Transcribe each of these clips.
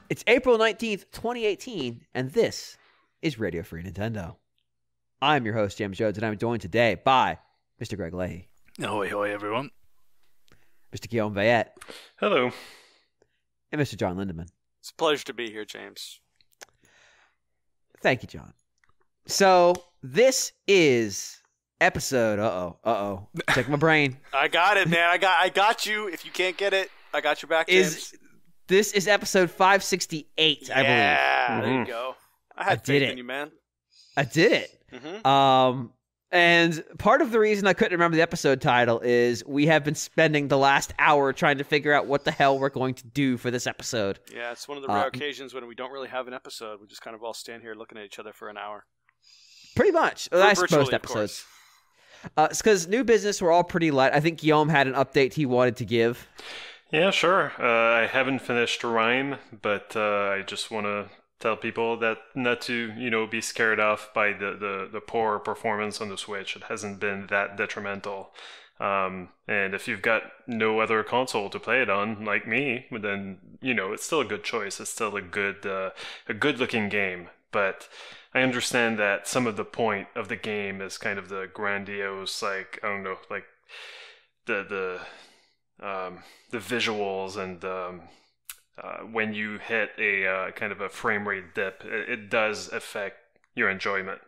It's April 19th, 2018, and this is Radio Free Nintendo. I'm your host, James Jones, and I'm joined today by Mr. Greg Leahy. Ahoy, hoy, everyone. Mr. Guillaume Vayette. Hello. And Mr. John Lindemann. It's a pleasure to be here, James. Thank you, John. So, this is episode... Check my brain. I got it, man. I got you. If you can't get it, I got your back, James. This is episode 568, I believe. Yeah, there you go. I had faith in you, man. I did it. Mm-hmm. And part of the reason I couldn't remember the episode title is we have been spending the last hour trying to figure out what the hell we're going to do for this episode. Yeah, it's one of the rare occasions when we don't really have an episode. We just kind of all stand here looking at each other for an hour. Pretty much. That's most episodes. It's because new business, we're all pretty light. I think Guillaume had an update he wanted to give. Yeah, sure. I haven't finished Rime, but I just want to tell people that not to, be scared off by the poor performance on the Switch. It hasn't been that detrimental. And if you've got no other console to play it on, like me, then, it's still a good choice. It's still a good-looking game. But I understand that some of the point of the game is kind of the grandiose, the visuals and when you hit a kind of a frame rate dip, it does affect your enjoyment,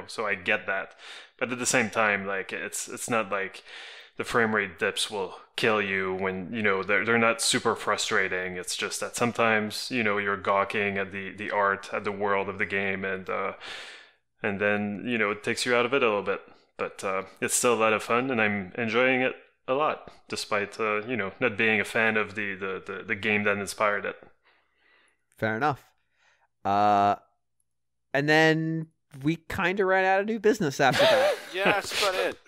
so I get that. But at the same time, it's not like the frame rate dips will kill you when, they're not super frustrating. It's just that sometimes, you're gawking at the art, at the world of the game, and then, it takes you out of it a little bit. But it's still a lot of fun, and I'm enjoying it a lot, despite not being a fan of the game that inspired it. Fair enough. And then we kind of ran out of new business after that. Yeah, that's about it.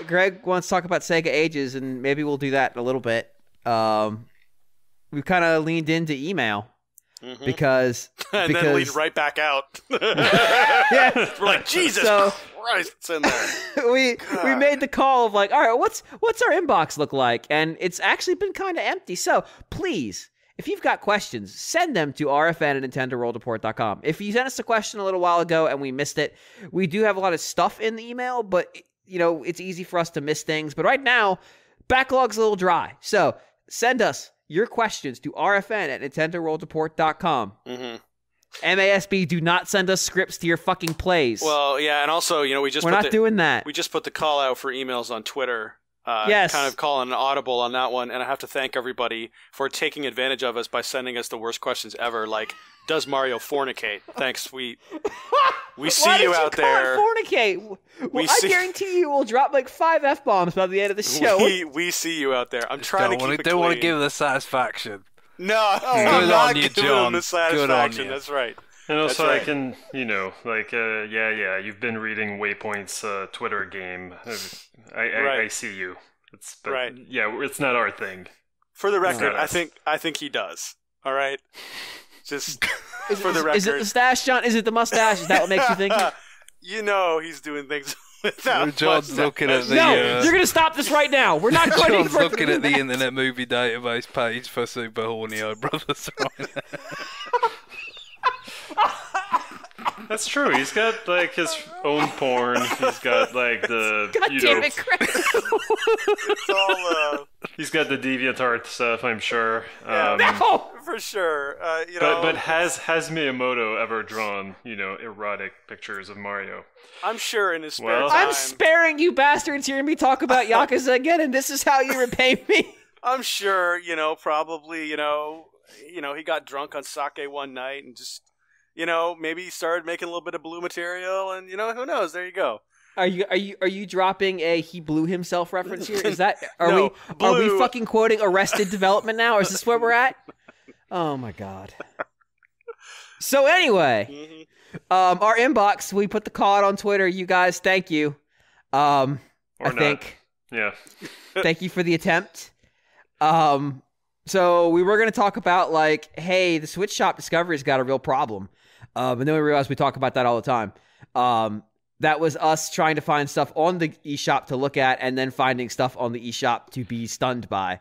Greg wants to talk about Sega Ages, and maybe we'll do that in a little bit. We've kind of leaned into email. Mm-hmm. Because then lead right back out. Yeah, we're like, Jesus Christ, it's in there. we made the call of all right, what's our inbox look like? And it's actually been kind of empty. So please, if you've got questions, send them to rfn@nintendoworldreport.com. If you sent us a question a little while ago and we missed it, we do have a lot of stuff in the email, but it's easy for us to miss things. But right now, backlog's a little dry. So send us your questions to rfn@nintendoworldreport.com. Mm-hmm. MASB, do not send us scripts to your fucking plays. Well, yeah, and also, we're not doing that. We just put the call out for emails on Twitter. Yes. Kind of calling an audible on that one, and I have to thank everybody for taking advantage of us by sending us the worst questions ever, like, does Mario fornicate? Thanks, we see you out there. Fornicate? I guarantee you will drop 5 F-bombs by the end of the show. We see you out there. I'm trying to keep it clean. Don't want to give them the satisfaction. No, I'm not giving them the satisfaction. Good on you. That's right. And also, right. I can, you've been reading Waypoint's Twitter game. I see you. Right. Yeah, it's not our thing. For the record, I think he does. All right? Just for the record. Is it the stash, John? Is it the mustache? Is that what makes you think? He's doing things without John's mustache. looking at the... No, you're going to stop this right now. We're not going John's looking at the Internet Movie Database page for Super Horny Eye Brothers right now. That's true. He's got his own porn. He's got the God damn it, Chris. It's all he's got the DeviantArt stuff, I'm sure. No, for sure. But has Miyamoto ever drawn erotic pictures of Mario? I'm sure in his spare time. I'm sparing you bastards hearing me talk about Yakuza again, and this is how you repay me. I'm sure, probably, he got drunk on sake one night and just. Maybe he started making a little bit of blue material, and who knows? There you go. Are you dropping a he blew himself reference here? Is that are No, we fucking quoting Arrested Development now? Is this where we're at? Oh my god. So anyway, our inbox. We put the call out on Twitter. You guys, thank you. I think. Yeah. Thank you for the attempt. So we were going to talk about hey, the Switch Shop Discovery's got a real problem. And then we realized we talk about that all the time. That was us trying to find stuff on the eShop to look at and then finding stuff on the eShop to be stunned by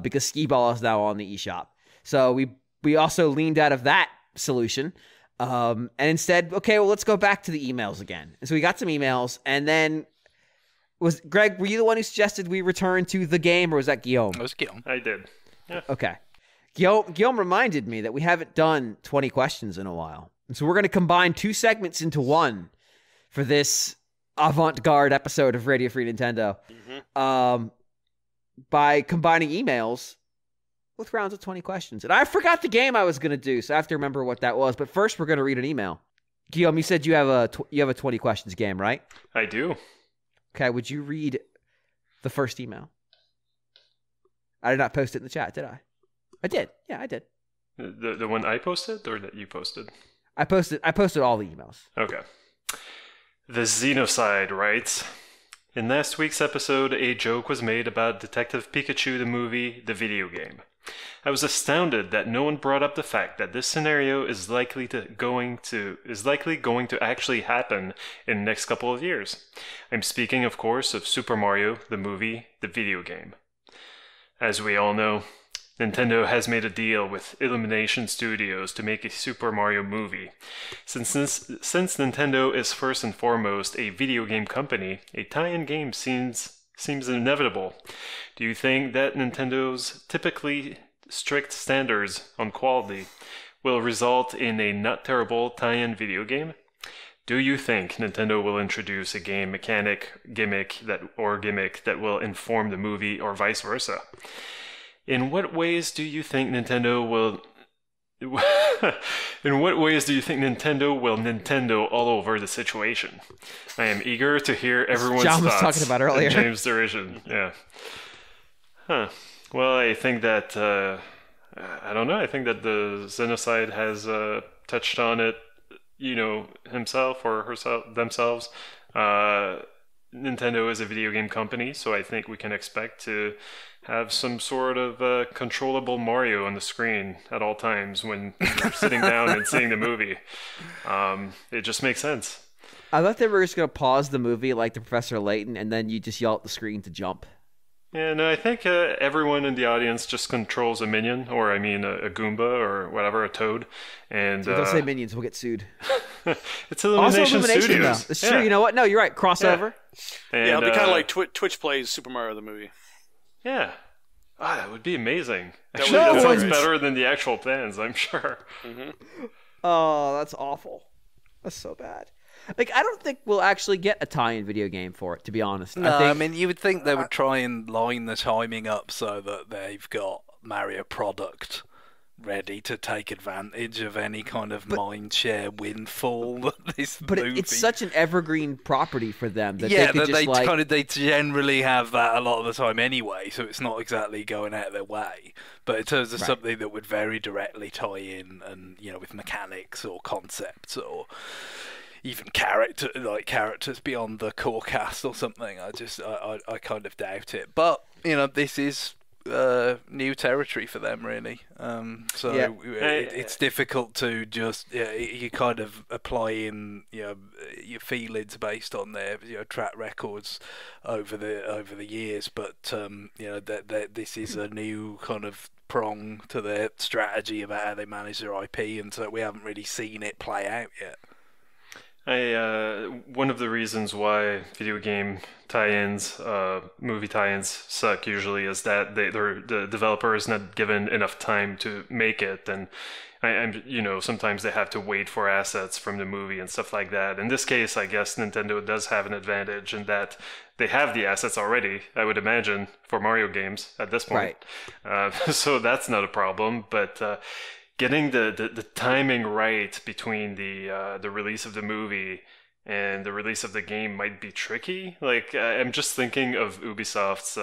because Skee-Ball is now on the eShop. So we we also leaned out of that solution. And instead, okay, well, let's go back to the emails again. And so we got some emails, and then Greg, were you the one who suggested we return to the game, or was that Guillaume? It was Guillaume. I did. Yeah. Okay. Guillaume reminded me that we haven't done 20 questions in a while. And so we're going to combine 2 segments into one for this avant-garde episode of Radio Free Nintendo. By combining emails with rounds of 20 questions. And I forgot the game I was going to do, so I have to remember what that was. But first, we're going to read an email. Guillaume, you said you have a 20 questions game, right? I do. Okay, would you read the first email? I did not post it in the chat, did I? I did. Yeah, I did. The one I posted or that you posted? I posted all the emails. Okay. The Xenocide writes, in last week's episode, a joke was made about Detective Pikachu the movie, the video game. I was astounded that no one brought up the fact that this scenario is likely going to actually happen in the next couple of years. I'm speaking, of course, of Super Mario, the movie, the video game. As we all know, Nintendo has made a deal with Illumination Studios to make a Super Mario movie. Since Nintendo is first and foremost a video game company, a tie-in game seems inevitable. Do you think that Nintendo's typically strict standards on quality will result in a not terrible tie-in video game? Do you think Nintendo will introduce a game gimmick that will inform the movie or vice versa? In what ways do you think Nintendo will Nintendo all over the situation? I am eager to hear everyone's John was thoughts. talking about earlier. James Derision. Yeah. Huh. Well, I think that I don't know. I think that the Xenocide has touched on it, himself or herself, themselves. Nintendo is a video game company, so I think we can expect to have some sort of controllable Mario on the screen at all times when you're sitting down and seeing the movie. It just makes sense. I thought they were just going to pause the movie like the Professor Layton, and then you just yell at the screen to jump. Yeah, no, I think everyone in the audience just controls a minion, or a Goomba, or whatever, a toad. And Don't say minions, we'll get sued. It's Illumination Studios. Though. It's true. You know what? No, you're right. Crossover. And, it'll be kind of like Twitch plays Super Mario the movie. Yeah. That would be amazing. That Actually, would that be sounds great. better than the actual plans, I'm sure. Oh, that's awful. That's so bad. Like, I don't think we'll actually get a tie-in video game for it, to be honest. No, I mean, you would think they would try and line the timing up so that they've got Mario product ready to take advantage of any kind of mindshare windfall that this movie... it's such an evergreen property for them that yeah, they could that just they generally have that a lot of the time anyway, so it's not exactly going out of their way. But in terms of something that would very directly tie in, and with mechanics or concepts or even characters beyond the core cast or something, I kind of doubt it. But this is new territory for them, really. It's difficult to just you kind of apply in your feelings based on their track records over the years. But that this is a new kind of prong to their strategy about how they manage their IP, and so we haven't really seen it play out yet. One of the reasons why video game tie-ins, movie tie-ins suck usually is that the developer is not given enough time to make it, and sometimes they have to wait for assets from the movie and stuff like that. In this case, I guess Nintendo does have an advantage in that they have the assets already, I would imagine, for Mario games at this point. Right. So that's not a problem, but getting the timing right between the release of the movie and the release of the game might be tricky. Like, I'm just thinking of Ubisoft's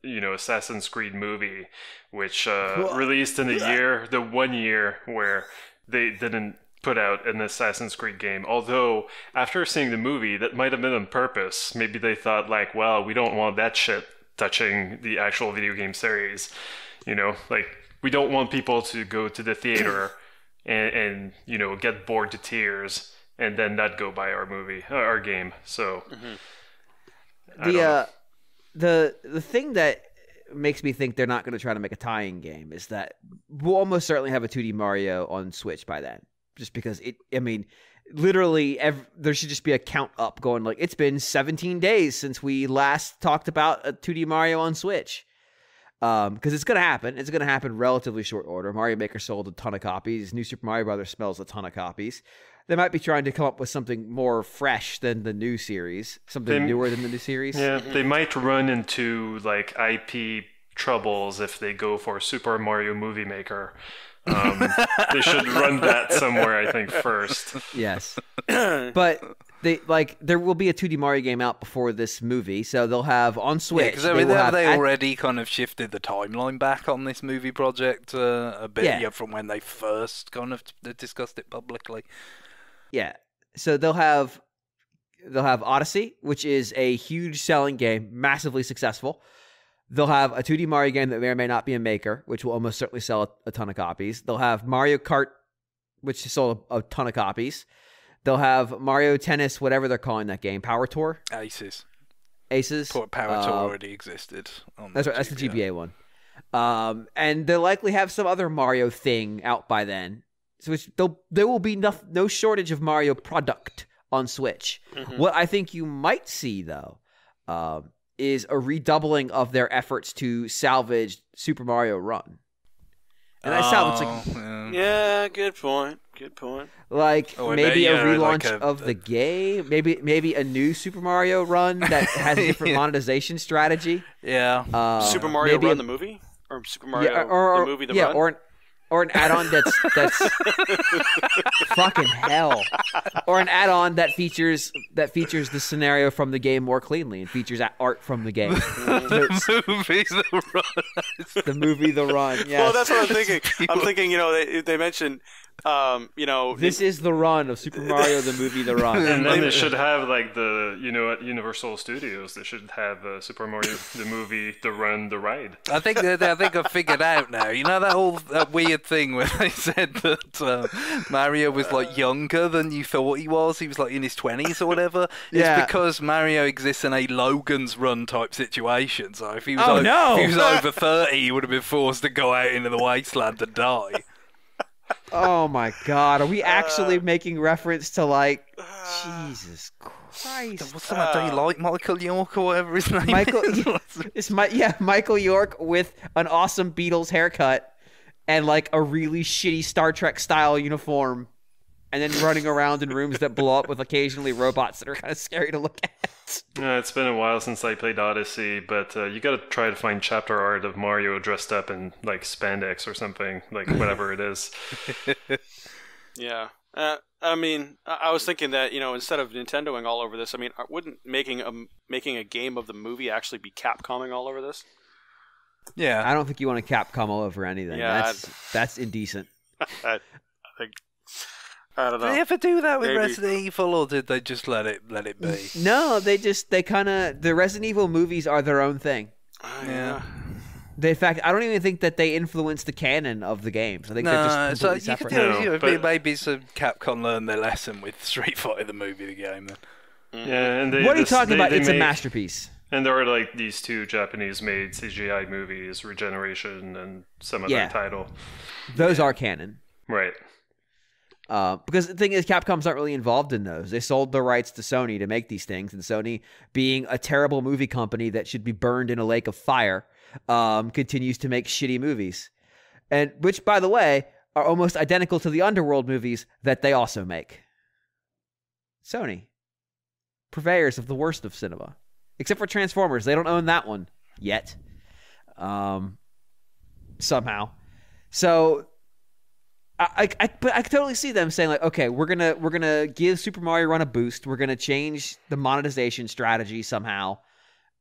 Assassin's Creed movie, which released in the 1 year where they didn't put out an Assassin's Creed game. Although, after seeing the movie, that might have been on purpose. Maybe they thought, like, well, we don't want that shit touching the actual video game series. We don't want people to go to the theater and get bored to tears and then not go buy our game. So the thing that makes me think they're not going to try to make a tie-in game is that we'll almost certainly have a 2D Mario on Switch by then, just because literally there should just be a count up going like, it's been 17 days since we last talked about a 2D Mario on Switch. Because it's going to happen. It's going to happen relatively short order. Mario Maker sold a ton of copies. New Super Mario Brothers smells a ton of copies. They might be trying to come up with something more fresh than the new series, something newer than the new series. Yeah, they might run into like IP troubles if they go for Super Mario Movie Maker. They should run that somewhere, I think, first. Yes, but there will be a 2D Mario game out before this movie, so they'll have on Switch. Because they already kind of shifted the timeline back on this movie project a bit from when they first kind of discussed it publicly. Yeah, so they'll have Odyssey, which is a huge selling game, massively successful. They'll have a 2D Mario game that may or may not be a maker, which will almost certainly sell a ton of copies. They'll have Mario Kart, which sold a ton of copies. They'll have Mario Tennis, whatever they're calling that game, Power Tour? Aces. Power Tour already existed. That's right. That's the GBA one. And they'll likely have some other Mario thing out by then. So there will be no shortage of Mario product on Switch. Mm-hmm. What I think you might see, though, is a redoubling of their efforts to salvage Super Mario Run. And that sounds like... Yeah, good point. Like, maybe a relaunch of the game. Maybe a new Super Mario Run that has a different monetization strategy. Yeah. Super Mario Run the movie? Or Super Mario the movie the Run? Or an add-on that's fucking hell. Or an add-on that features the scenario from the game more cleanly and features art from the game. The movie The Run. The movie The Run. Yes. Well, that's what I'm thinking. I'm thinking, they mentioned, this is the run of Super Mario the movie The Run. And then they should have like at Universal Studios, they should have Super Mario the movie The Run, the ride. I think I figured out now. You know that weird thing where they said that Mario was like younger than you thought he was. He was like in his 20s or whatever. It's because Mario exists in a Logan's Run type situation. So if he was over 30, he would have been forced to go out into the wasteland and die. Oh my God! Are we actually making reference to like Jesus Christ? What's that? Do you like Michael York or whatever his name is? Michael York with an awesome Beatles haircut and like a really shitty Star Trek style uniform, and then running around in rooms that blow up with occasionally robots that are kind of scary to look at. It's been a while since I played Odyssey, but you got to try to find chapter art of Mario dressed up in like spandex or something, like whatever it is. Yeah. I mean, I was thinking that, instead of Nintendoing all over this, I mean, wouldn't making a game of the movie actually be Capcoming all over this? Yeah. I don't think you want to Capcom all over anything. Yeah, that's indecent. I don't know. Did they ever do that with Resident Evil, or did they just let it be? No, the Resident Evil movies are their own thing. Yeah. In fact, I don't even think that they influence the canon of the games. I think they're just completely separate. Maybe some Capcom learned their lesson with Street Fighter the movie, the game. Then. Yeah, and what are you talking about? It's a masterpiece. And there are like these two Japanese-made CGI movies, Regeneration and some other title. Those are canon, right? Because the thing is, Capcom's not really involved in those. They sold the rights to Sony to make these things, and Sony, being a terrible movie company that should be burned in a lake of fire, continues to make shitty movies, and which, by the way, are almost identical to the Underworld movies that they also make. Sony, purveyors of the worst of cinema, except for Transformers. They don't own that one yet, somehow. So. I totally see them saying like, okay, we're gonna give Super Mario Run a boost. We're gonna change the monetization strategy somehow,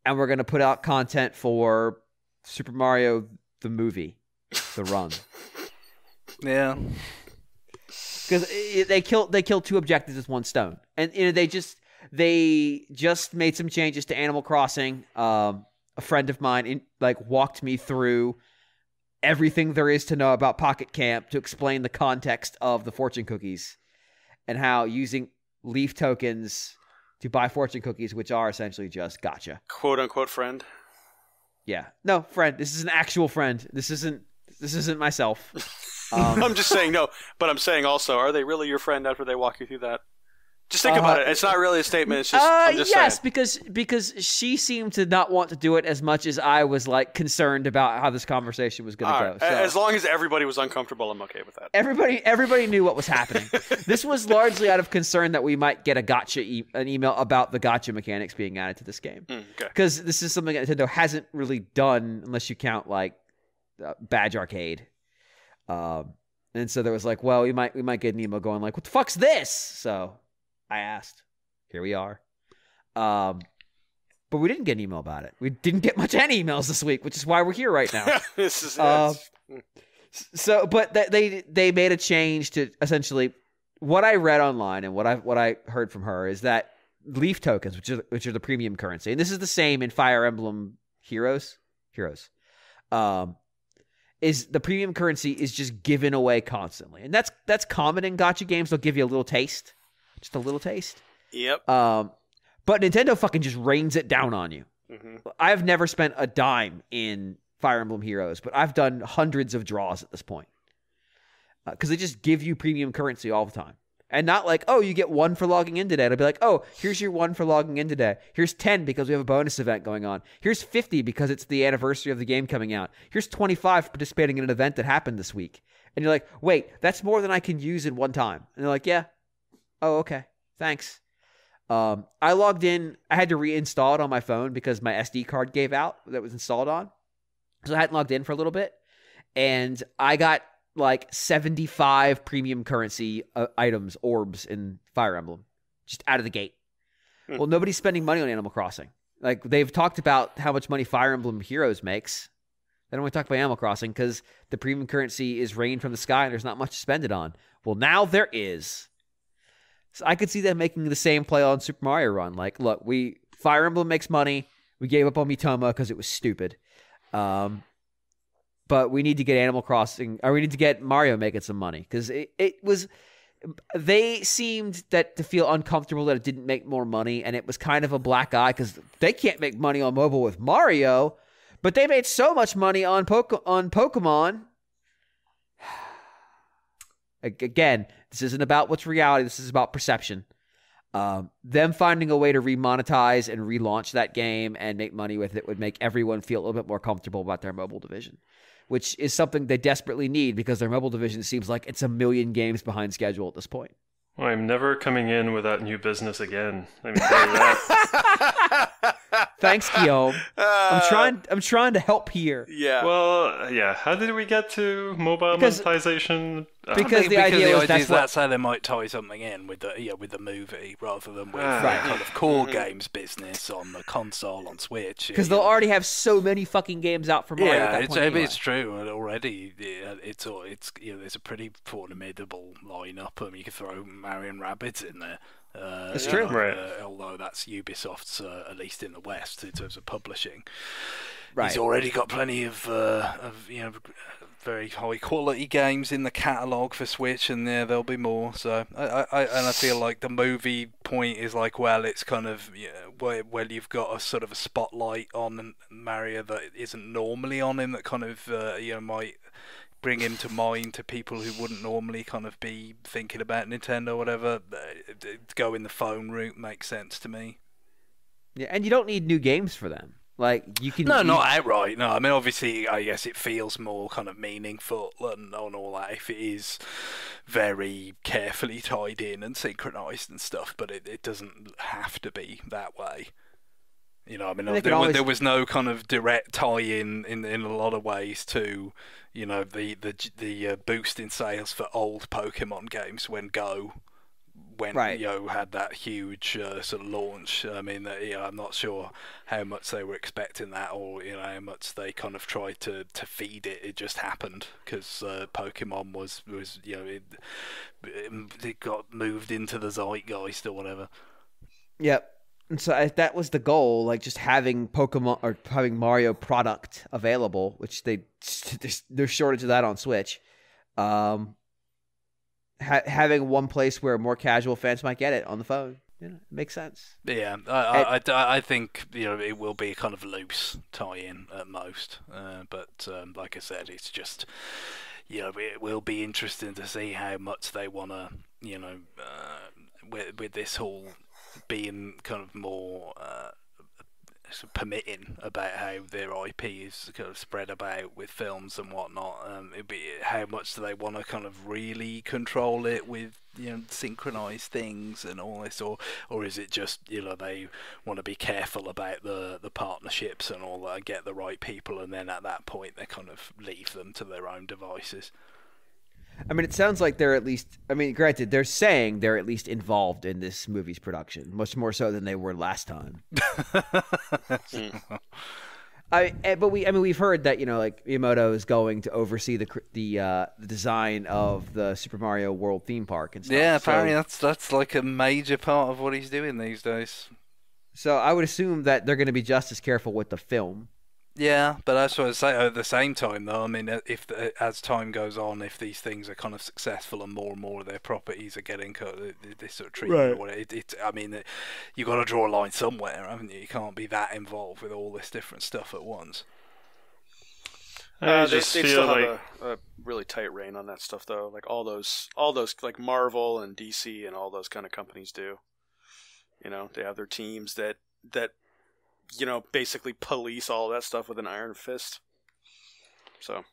and we're gonna put out content for Super Mario the movie, The Run. Yeah, because they killed two objectives with one stone, and they just made some changes to Animal Crossing. A friend of mine walked me through everything there is to know about Pocket Camp to explain the context of the fortune cookies and how using leaf tokens to buy fortune cookies, which are essentially just gotcha. Quote unquote friend. Yeah. No, friend. This is an actual friend. This isn't This isn't myself. I'm just saying no, but I'm saying also, are they really your friend after they walk you through that? Just think about it. It's not really a statement. It's just I'm just yes, saying. because she seemed to not want to do it as much as I was like concerned about how this conversation was going to go. So. As long as everybody was uncomfortable, I'm okay with that. Everybody knew what was happening. This was largely out of concern that we might get an email about the gotcha mechanics being added to this game. Because this is something that Nintendo hasn't really done unless you count like Badge Arcade. And so there was like, well, we might get an email going like, what the fuck's this? So I asked. Here we are. But we didn't get an email about it. We didn't get much any emails this week, which is why we're here right now. This is so, but they made a change to essentially what I read online and what I heard from her is that Leaf tokens, which are the premium currency, and this is the same in Fire Emblem Heroes. Is the premium currency is just given away constantly, and that's common in gacha games. They'll give you a little taste. Just a little taste. Yep. But Nintendo fucking just rains it down on you. Mm-hmm. I've never spent a dime in Fire Emblem Heroes, but I've done hundreds of draws at this point. Because they just give you premium currency all the time. And not like, oh, you get 1 for logging in today. It'll be like, oh, here's your 1 for logging in today. Here's 10 because we have a bonus event going on. Here's 50 because it's the anniversary of the game coming out. Here's 25 for participating in an event that happened this week. And you're like, wait, that's more than I can use in one time. And they're like, yeah. Oh, okay. Thanks. I logged in. I had to reinstall it on my phone because my SD card gave out that was installed on. So I hadn't logged in for a little bit. And I got like 75 premium currency items, orbs in Fire Emblem, just out of the gate. Well, nobody's spending money on Animal Crossing. Like, they've talked about how much money Fire Emblem Heroes makes. They don't want to talk about Animal Crossing because the premium currency is rained from the sky and there's not much to spend it on. Well, now there is. So I could see them making the same play on Super Mario Run. Like, look, Fire Emblem makes money. We gave up on Mitoma because it was stupid. But we need to get Animal Crossing, or we need to get Mario making some money because it was. They seemed to feel uncomfortable that it didn't make more money, and it was kind of a black eye because they can't make money on mobile with Mario, but they made so much money on Pokemon. Again, this isn't about what's reality. This is about perception. Them finding a way to remonetize and relaunch that game and make money with it would make everyone feel a little bit more comfortable about their mobile division, which is something they desperately need because their mobile division seems like it's a million games behind schedule at this point. Well, I'm never coming in with that new business again. Let me tell you that. Thanks, Guillaume. I'm trying to help here. Yeah. Well, yeah. How did we get to mobile monetization? Because the idea was that's how they might tie something in with the movie rather than with kind of core games business on the console on Switch. Because they'll already have so many fucking games out for Mario. Yeah, it's true. Already, it's there's a pretty formidable lineup. You could throw Mario and Rabbids in there. That's true, right? Although that's Ubisoft's, at least in the West, in terms of publishing. Right. He's already got plenty of very high quality games in the catalogue for Switch, and there'll be more. So I feel like the movie point is like, well, it's kind of well, you've got a sort of a spotlight on Mario that isn't normally on him, that kind of might bring him to mind to people who wouldn't normally kind of be thinking about Nintendo or whatever. Going the phone route makes sense to me. Yeah, and you don't need new games for them. Like, you can... No, not outright. No, I mean, obviously, I guess it feels more kind of meaningful and on all that if it is very carefully tied in and synchronized and stuff, but it doesn't have to be that way. I mean, there was no kind of direct tie-in in a lot of ways to, the boost in sales for old Pokemon games when Go had that huge sort of launch. I mean, I'm not sure how much they were expecting that, or how much they kind of tried to feed it. It just happened because Pokemon was it got moved into the zeitgeist or whatever. Yep. And so that was the goal, like just having Pokemon or having Mario product available, which there's shortage of that on Switch. Having one place where more casual fans might get it on the phone. it makes sense. Yeah, I think it will be a kind of loose tie-in at most, but like I said, it's just it will be interesting to see how much they want to with this whole being kind of more permitting about how their IP is kind of spread about with films and whatnot. It'd be how much do they want to kind of really control it with synchronized things and all this, or is it just they want to be careful about the partnerships and all that and get the right people, and then at that point they kind of leave them to their own devices. I mean, it sounds like they're at least. I mean, granted, they're saying they're at least involved in this movie's production, much more so than they were last time. But we've heard that like Miyamoto is going to oversee the design of the Super Mario World theme park and stuff. Yeah, apparently that's like a major part of what he's doing these days. So I would assume that they're going to be just as careful with the film. Yeah, but that's what I say. At the same time, though, I mean, as time goes on, if these things are kind of successful and more of their properties are getting this sort of treatment, right. I mean, you got to draw a line somewhere, haven't you? You can't be that involved with all this different stuff at once. I they just feel still like have a really tight rein on that stuff, though. Like all those like Marvel and DC and all those kind of companies do. They have their teams that basically police all that stuff with an iron fist. So,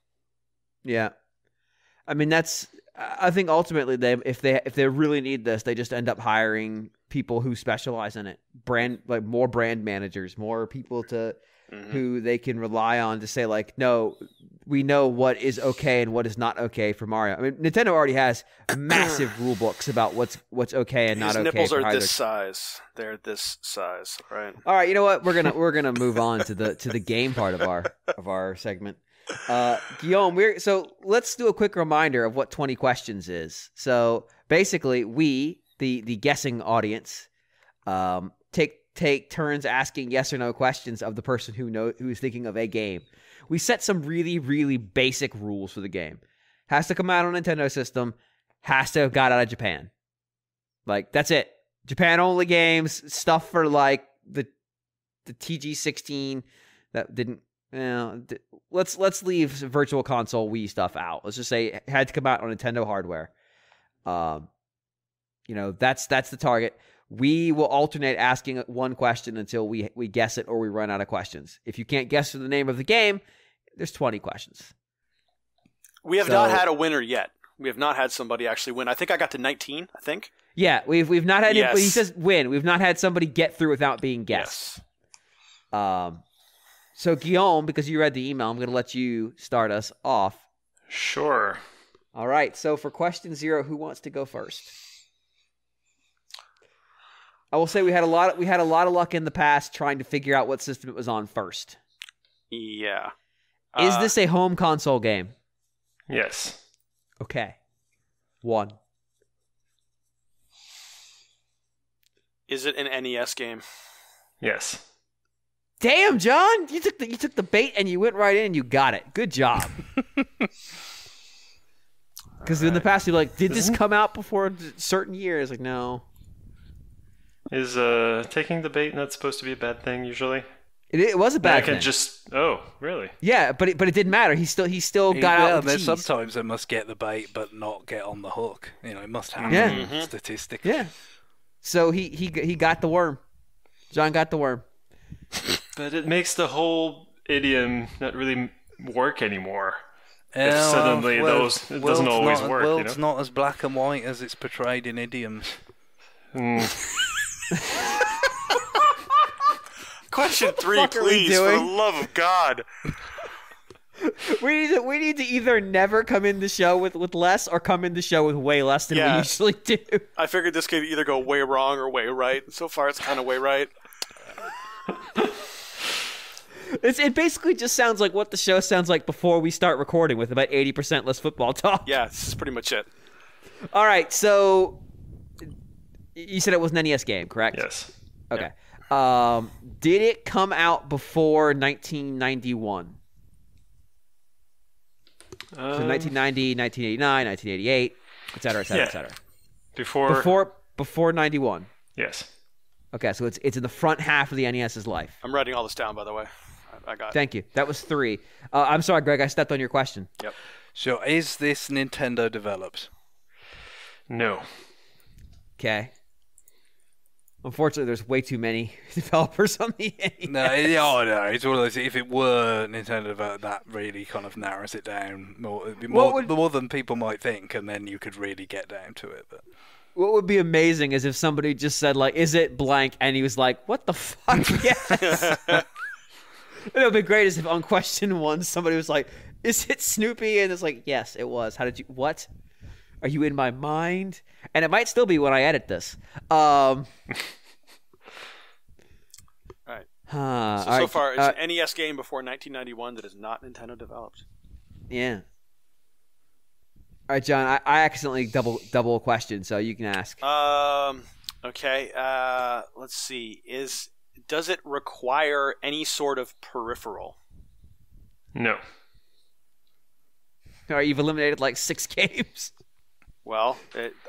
yeah, I mean I think ultimately if they really need this, they just end up hiring people who specialize in it. More brand managers, more people who they can rely on to say no, we know what is okay and what is not okay for Mario. I mean, Nintendo already has massive rule books about what's okay and not okay. His nipples are this size. They're this size, right? All right, you know what? We're gonna move on to the game part of our segment. Guillaume, so let's do a quick reminder of what 20 questions is. So basically, we, the guessing audience, take turns asking yes or no questions of the person who is thinking of a game. We set some really, really basic rules for the game. Has to come out on a Nintendo system. Has to have got out of Japan. That's it. Japan only games. Stuff for the TG16 that didn't. Let's leave Virtual Console Wii stuff out. Let's just say it had to come out on Nintendo hardware. That's the target. We will alternate asking one question until we guess it or we run out of questions. If you can't guess the name of the game, there's 20 questions. We have not had a winner yet. We have not had somebody actually win. I think I got to 19, I think. Yeah, we've not had anybody, he says win. We've not had somebody get through without being guessed. Yes. So Guillaume, because you read the email, I'm going to let you start us off. Sure. All right. So for question 0, who wants to go first? I will say we had a lot of luck in the past trying to figure out what system it was on first. Yeah. Is this a home console game? Yes. Okay. 1. Is it an NES game? Yes. Damn, John! You took the bait and you went right in and you got it. Good job. Because in the past you're like, did this come out before a certain year? It's like, no. Is taking the bait not supposed to be a bad thing usually? It was a bad thing. Oh, really? Yeah, but it didn't matter. He still got out the cheese. Sometimes they must get the bait but not get on the hook. It must happen statistically. Yeah. So he got the worm. John got the worm. But it makes the whole idiom not really work anymore. If suddenly it doesn't always work. World's not as black and white as it's portrayed in idioms. Question 3, please, for the love of God. We need to either never come in the show with less or come in the show with way less than we usually do. I figured this could either go way wrong or way right. So far, it's kind of way right. It basically just sounds like what the show sounds like before we start recording, with about 80% less football talk. Yeah, this is pretty much it. All right, so you said it was an NES game, correct? Yes. Okay. Yeah. Did it come out before 1991? So 1990, 1989, 1988, et cetera, et cetera, et cetera. Before 91. Yes. Okay, so it's in the front half of the NES's life. I'm writing all this down, by the way. I got it. Thank you. That was 3. I'm sorry, Greg. I stepped on your question. Yep. So, is this Nintendo developed? No. Okay. Unfortunately, there's way too many developers on the NES. No, it's one of those. If it were Nintendo developed, that really kind of narrows it down more. It'd be more than people might think, and then you could really get down to it. But what would be amazing is if somebody just said, like, is it blank? And he was like, what the fuck? Yes. It would be great as if on question 1, somebody was like, is it Snoopy? And it's like, yes, it was. How did you, what? Are you in my mind? And it might still be when I edit this. All right. So far, it's an NES game before 1991 that is not Nintendo developed. Yeah. All right, John, I accidentally double a question, so you can ask. Okay. Let's see. Does it require any sort of peripheral? No. All right, you've eliminated like 6 games. Well,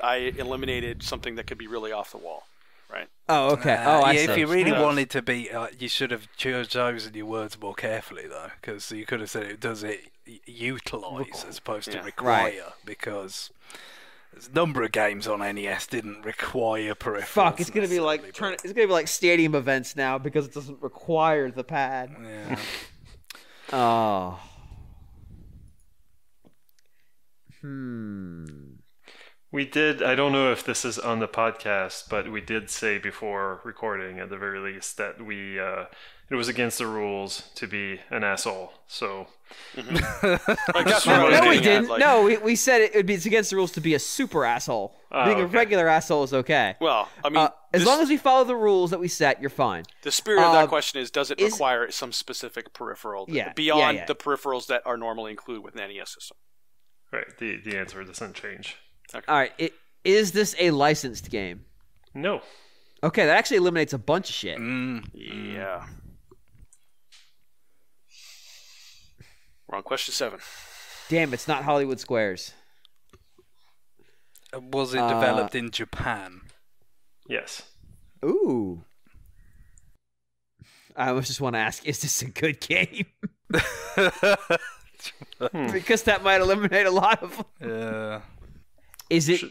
I eliminated something that could be really off the wall, right? Oh, okay. I see. If you really wanted to be, you should have chosen your words more carefully, though, because you could have said, does it utilize as opposed to require? Right. Because there's a number of games on NES didn't require peripherals. Fuck, it's gonna be like it's gonna be like stadium events now because it doesn't require the pad. Yeah. Oh. We did, I don't know if this is on the podcast, but we did say before recording at the very least that it was against the rules to be an asshole. So Like, that's what I was No, we getting didn't. at, like- No, we said it's against the rules to be a super asshole. Being a okay. regular asshole is okay. Well, I mean, As long as we follow the rules that we set, you're fine. the spirit of that question is, does it require some specific peripheral beyond the peripherals that are normally included with an NES system? Right, the answer doesn't change. All right, is this a licensed game? No. Okay, that actually eliminates a bunch of shit. Yeah. We're on question 7. Damn, it's not Hollywood Squares. Was it developed in Japan? Yes. Ooh. I almost just want to ask, is this a good game? Because that might eliminate a lot of them. Yeah. Is it...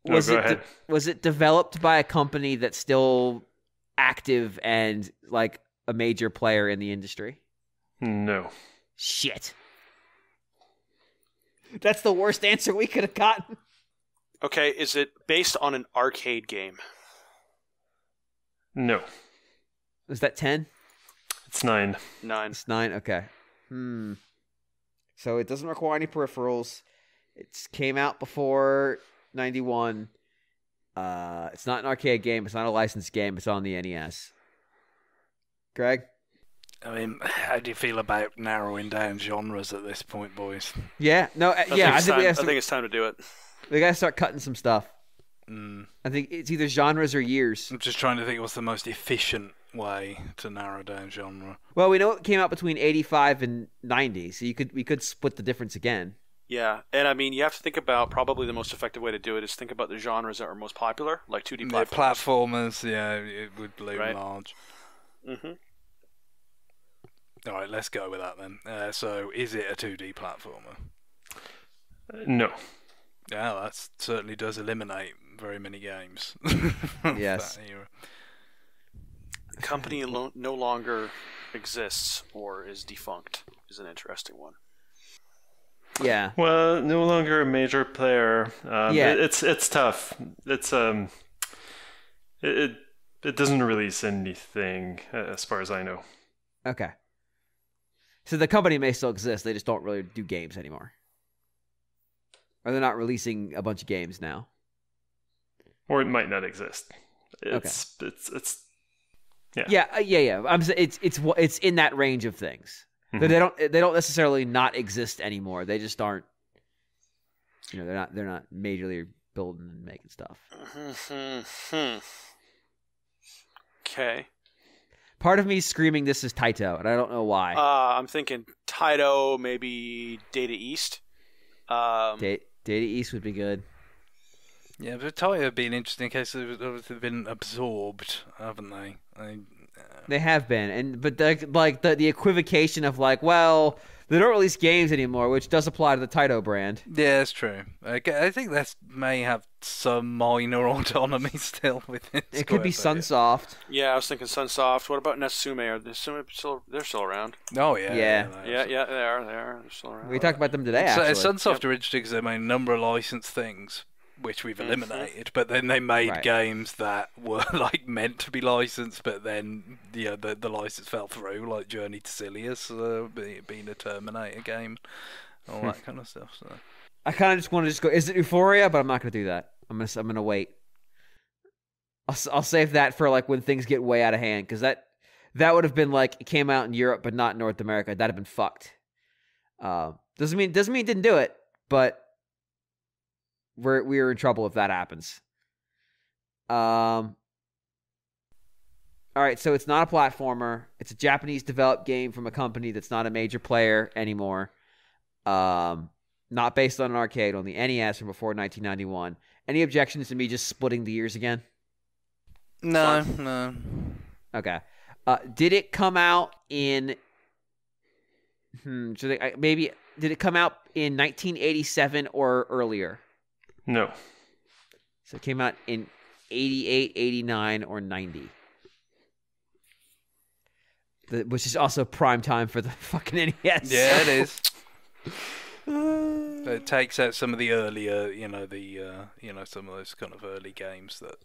No, go ahead. Was it developed by a company that's still active and like a major player in the industry? No. Shit. That's the worst answer we could have gotten. Okay, is it based on an arcade game? No. Was that 10? It's 9. 9. It's 9? Okay. So it doesn't require any peripherals. It came out before 91. It's not an arcade game. It's not a licensed game. It's on the NES. Greg? I mean, how do you feel about narrowing down genres at this point, boys? Yeah. No. I think it's time to do it. We gotta start cutting some stuff. I think it's either genres or years. I'm just trying to think what's the most efficient way to narrow down genre. Well, we know it came out between 85 and 90, so we could split the difference again. Yeah, and I mean, you have to think about probably the most effective way to do it is think about the genres that are most popular, like 2D platformers. Platformers, yeah, it would loom large. Mm-hmm. All right, let's go with that then. So, is it a 2D platformer? No. Yeah, that certainly does eliminate very many games. Yes. That era. The company no longer exists or is defunct is an interesting one. Yeah. Well, no longer a major player. Yeah. It's tough. It's it doesn't release anything as far as I know. Okay. So the company may still exist. They just don't really do games anymore. Or they're not releasing a bunch of games now. Or it might not exist. It's Yeah. It's in that range of things. Mm-hmm. They don't necessarily not exist anymore. They just aren't. They're not majorly building and making stuff. Okay. Part of me is screaming this is Taito, and I don't know why. I'm thinking Taito, maybe Data East. Data East would be good. Yeah, but Taito would be an interesting case. They've been absorbed, haven't they? They have been, but the equivocation of like, well, they don't release games anymore, which does apply to the Taito brand. Yeah, that's true. I think that may have some minor autonomy still within. It could be Sunsoft. Yeah, I was thinking Sunsoft. What about Natsume? They're still around. Oh yeah, yeah, they are. They're still around. We talked about them today. Actually, Sunsoft are interesting because they made a number of licensed things, which we've eliminated, but then they made games that were like meant to be licensed, but then the license fell through, like Journey to Silius being a Terminator game, all that kind of stuff. So I kind of just want to go. Is it Euphoria? But I'm not going to do that. I'm gonna wait. I'll save that for like when things get way out of hand, because that would have been like it came out in Europe but not North America. That'd have been fucked. Doesn't mean it didn't do it, but we're in trouble if that happens. All right, so it's not a platformer. It's a Japanese developed game from a company that's not a major player anymore. Not based on an arcade, on the NES from before 1991. Any objections to me just splitting the years again? No. Okay. Did it come out in... maybe... Did it come out in 1987 or earlier? No. So it came out in 88, 89, or 90. Which is also prime time for the fucking NES. Yeah, it is. It takes out some of the earlier, some of those kind of early games that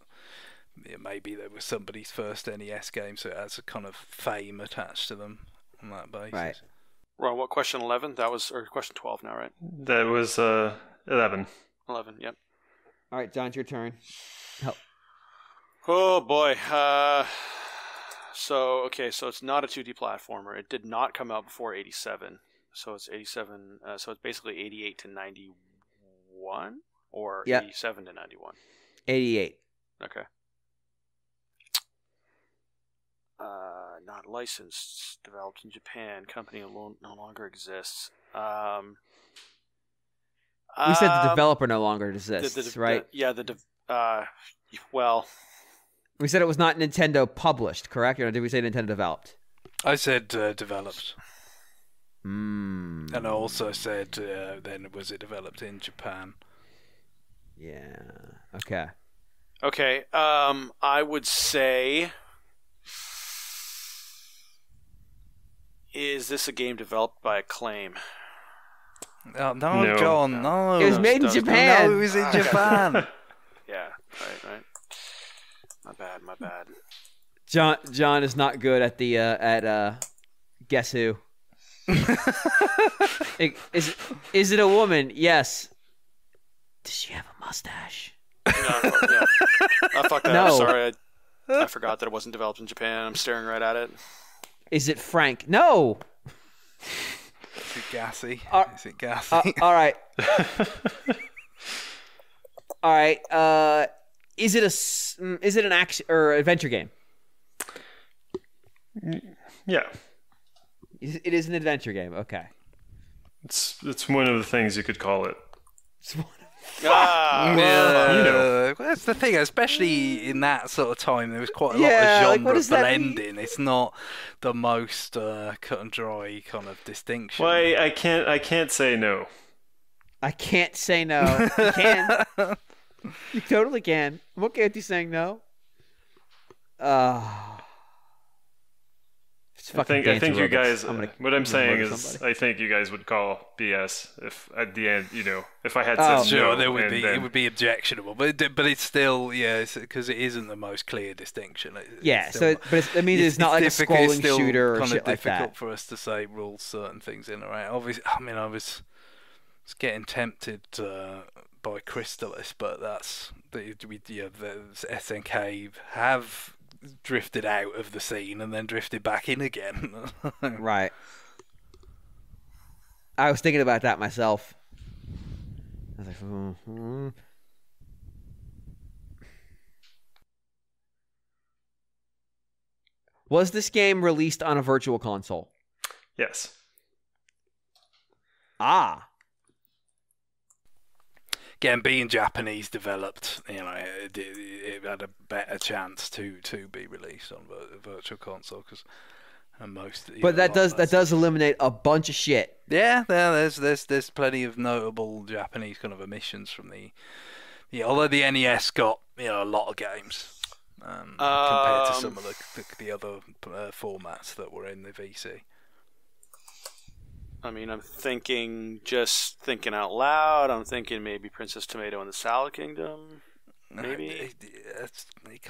maybe there was somebody's first NES game, so it has a kind of fame attached to them on that basis. Right. Well, what, question 11? That was, or question 12 now, right? That was 11. 11, yep. All right, John, it's your turn. Help. Oh, boy. So it's not a 2D platformer. It did not come out before 87. So it's 87. So it's basically 88 to 91? Or 87 to 91? 88. Okay. Not licensed, developed in Japan. Company no longer exists. We said the developer no longer exists, right? Well, we said it was not Nintendo published, correct? Or did we say Nintendo developed? I said developed. And I also said then was it developed in Japan? Yeah. Okay. Okay. I would say, is this a game developed by Acclaim? Oh, no, John, no. It was made in Japan. No, it was in Japan. Yeah, right. My bad. John is not good at the guess who. Is it a woman? Yes. Does she have a mustache? Yeah. I fucked that No. up. Sorry, I forgot that it wasn't developed in Japan. I'm staring right at it. Is it Frank? No. Is it gassy? Is it gassy? All right. All right. Is it an action or adventure game? Yeah. It is an adventure game. Okay. It's one of the things you could call it. That's the thing, especially in that sort of time, there was quite a lot of genre blending. It's not the most cut and dry kind of distinction. Well, I can't say no. I can't say no. You can. You totally can. I'm okay with you saying no. I think you guys. What I'm saying is, I think you guys would call BS if at the end, if I had said sure, no, it would be objectionable, but it's still because it isn't the most clear distinction. It's not like a scrolling shooter or kind shit of like that. difficult for us to say rules certain things in or out. Obviously, I was getting tempted by Crystalis, but that's the SNK have drifted out of the scene and then drifted back in again. Right. I was thinking about that myself. I was like, Was this game released on a virtual console? Yes. Ah. again, being Japanese developed, it had a better chance to be released on Virtual Console because most. But that does eliminate a bunch of shit. Yeah, there's plenty of notable Japanese kind of omissions from although the NES got a lot of games. Compared to some of the other formats that were in the VC. I mean, I'm thinking out loud. I'm thinking maybe Princess Tomato and the Salad Kingdom. Maybe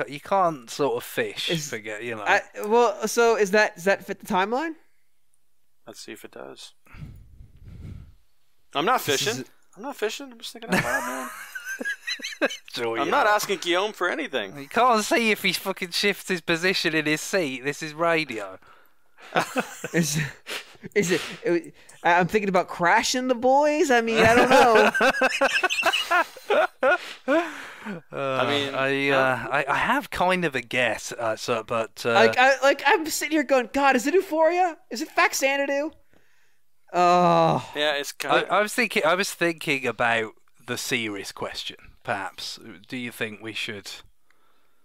you can't sort of fish. Forget so does that fit the timeline? Let's see if it does. I'm not fishing. I'm just thinking out loud, man. I'm not asking Guillaume for anything. You can't see if he fucking shifts his position in his seat. This is radio. Is it? I'm thinking about crashing the boys. I mean, I don't know. I have kind of a guess. But I'm sitting here going, God, is it Euphoria? Is it Faxanadu? Oh, yeah, it's kind of... I was thinking about the serious question. Perhaps, do you think we should?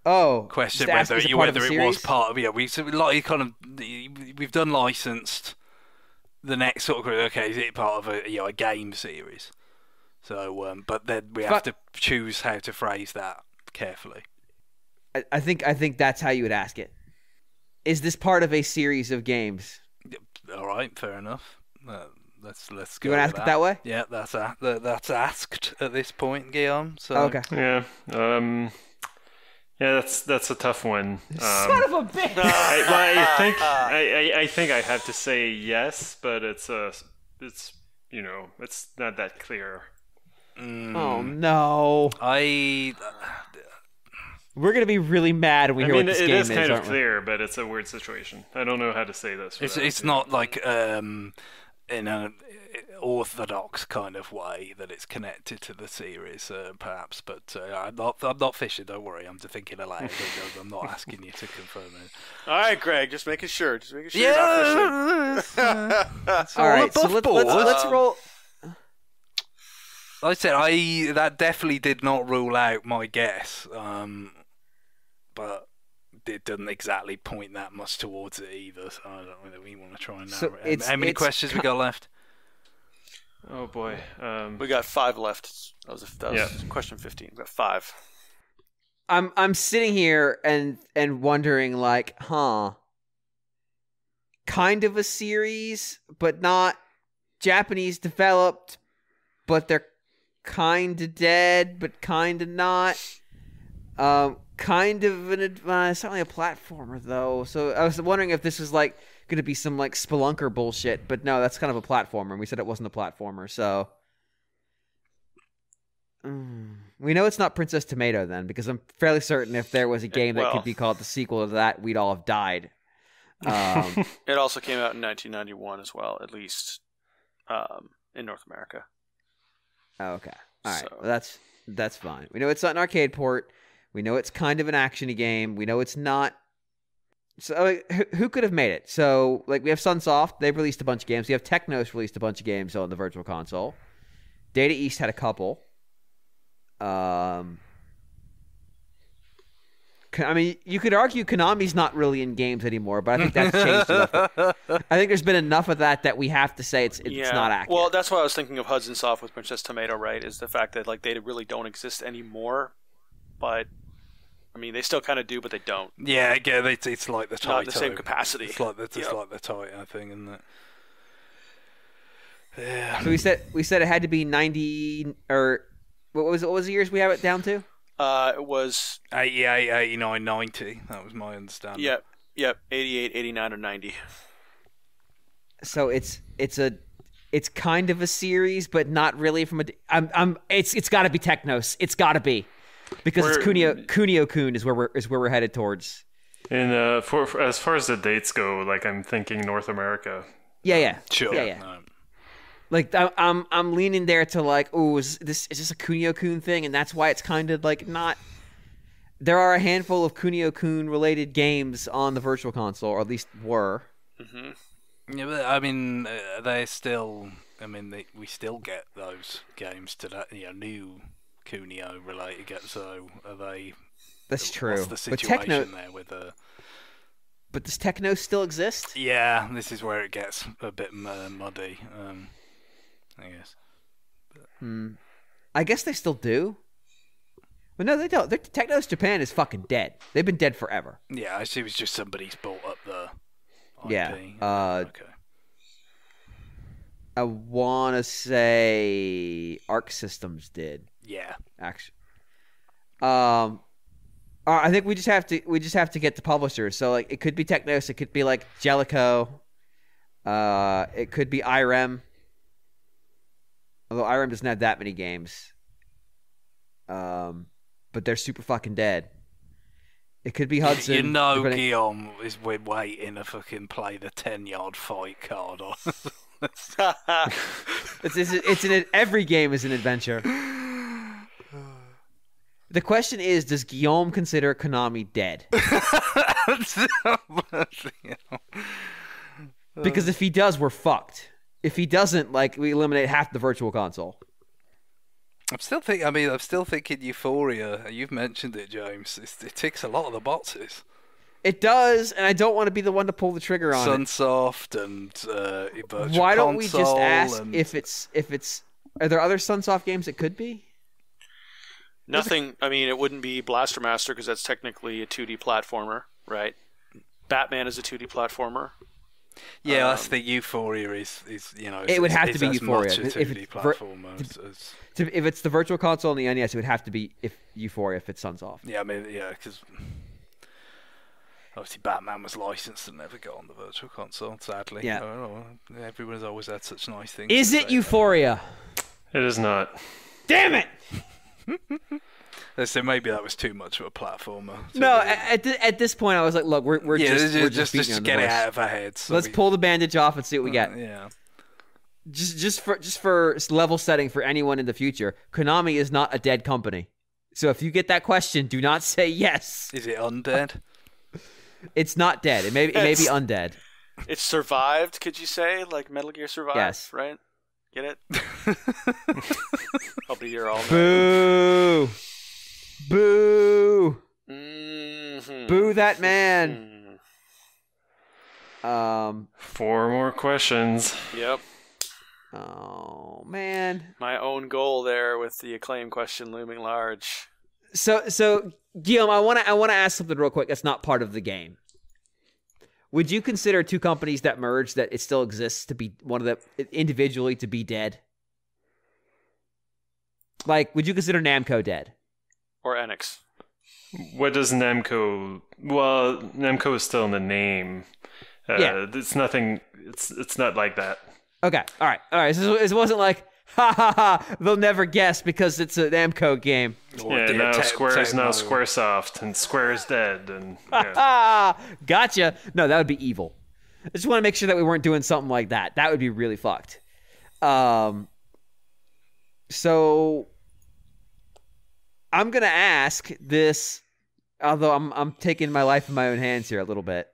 Question whether it was part of we've done licensed. The next sort of is it part of a game series? So, but then we have to choose how to phrase that carefully. I think that's how you would ask it. Is this part of a series of games? All right, fair enough. Let's go. You want to ask it that way? Yeah, that's asked at this point, Guillaume. So. Okay. Yeah. Yeah, that's a tough one. Son of a bitch! I think I have to say yes, but it's not that clear. Oh no! We're gonna be really mad when we hear what this game is. It is kind of clear, but it's a weird situation. I don't know how to say this. It's not like in an orthodox kind of way that it's connected to the series, perhaps. But I'm not fishing. Don't worry. I'm just thinking aloud. I'm not asking you to confirm it. All right, Greg. Just making sure. You're not fishing. All right. So let's roll. Like I said, that definitely did not rule out my guess, but it doesn't exactly point that much towards it either. So I don't know whether we want to try and narrow it. How many questions we got left? Oh boy, we got 5 left. That was question 15. We got 5. I'm sitting here and wondering kind of a series, but not Japanese developed, but they're kind of dead, but kind of not. Kind of it's not really a platformer though. So I was wondering if this was going to be some Spelunker bullshit, but no, that's kind of a platformer. And we said it wasn't a platformer, so we know it's not Princess Tomato then, because I'm fairly certain if there was a game that could be called the sequel to that, we'd all have died. It also came out in 1991 as well, at least in North America. Oh, okay. All right. Well, that's fine. We know it's not an arcade port. We know it's kind of an action-y game. We know it's not. So who could have made it? So we have Sunsoft. They've released a bunch of games. We have Technos released a bunch of games on the Virtual Console. Data East had a couple. I mean, you could argue Konami's not really in games anymore, but I think that's changed enough. I think there's been enough of that we have to say it's not accurate. Well, that's why I was thinking of Hudson Soft with Princess Tomato, right? Is the fact that they really don't exist anymore, but I mean they still kind of do, but they don't. Yeah, again, it's like the Taito. Not the same capacity. It's like the Taito thing, isn't it? Yeah. So we said it had to be 90 or what was the years we have it down to? It was 88, 89, 90. That was my understanding. Yep, 88, 89, or 90. So it's kind of a series, but not really from a. It's got to be Technos. It's got to be because it's Kunio-kun is where we're headed towards. And for as far as the dates go, I'm thinking North America. Yeah. Sure. Yeah. I'm leaning there to is this a Kunio-kun thing, and that's why it's kind of not. There are a handful of Kunio-kun related games on the Virtual Console, or at least were. Mm-hmm. Yeah, but I mean, they're still I mean, we still get those games today. New Kunio related games. So are they? That's true. What's the situation there with the? But does Techno still exist? Yeah, this is where it gets a bit muddy. I guess. I guess they still do. But no, they don't. Techno's Japan is fucking dead. They've been dead forever. Yeah, I see. It was just somebody's bought up the IP. Yeah. Okay. I want to say Arc Systems did. Yeah. Actually. I think we just have to get the publishers. So like it could be Technos, it could be like Jellico, it could be IREM. Although IREM doesn't have that many games. But they're super fucking dead. It could be Hudson. Guillaume is waiting to fucking play the 10-yard fight card on. Every game is an adventure. The question is, does Guillaume consider Konami dead? Because if he does, we're fucked. If he doesn't, like, we eliminate half the Virtual Console. I'm still thinking Euphoria. You've mentioned it, James. It ticks a lot of the boxes. It does, and I don't want to be the one to pull the trigger on Sunsoft and Virtual Why don't Console we just ask if it's? Are there other Sunsoft games it could be? Nothing. I mean, it wouldn't be Blaster Master because that's technically a 2D platformer, right? Batman is a 2D platformer. Yeah, that's the Euphoria is it would have to be Euphoria. If it's the Virtual Console and the NES, it would have to be Euphoria if it's Sunsoft. Yeah, I mean, yeah, because obviously Batman was licensed and never got on the Virtual Console. Sadly, yeah. Everyone's always had such nice things. Is it Euphoria? It is not. Damn it! So maybe that was too much of a platformer. No, at this point, I was like, "Look, we're just get it out of our heads." So let's pull the bandage off and see what we get. Yeah. Just for level setting for anyone in the future, Konami is not a dead company. So if you get that question, do not say yes. Is it undead? It's not dead. It may be undead. It's survived. Could you say like Metal Gear survived? Yes. Right. Get it? I'll be here all night. Boo! Boo! Mm-hmm. Boo that man! 4 more questions. Yep. Oh man! My own goal there with the acclaim question looming large. So Guillaume, I want to ask something real quick. That's not part of the game. Would you consider two companies that merged that it still exists to be one of them individually to be dead? Like, would you consider Namco dead? Or Enix? What does Namco? Well, Namco is still in the name. Yeah. It's nothing. It's not like that. Okay. All right. So it wasn't like, ha ha ha, they'll never guess because it's a Namco game. Yeah, now Square is now Squaresoft, and Square is dead, and yeah. Gotcha. No, that would be evil. I just want to make sure that we weren't doing something like that. That would be really fucked. So I'm gonna ask this, although I'm taking my life in my own hands here a little bit.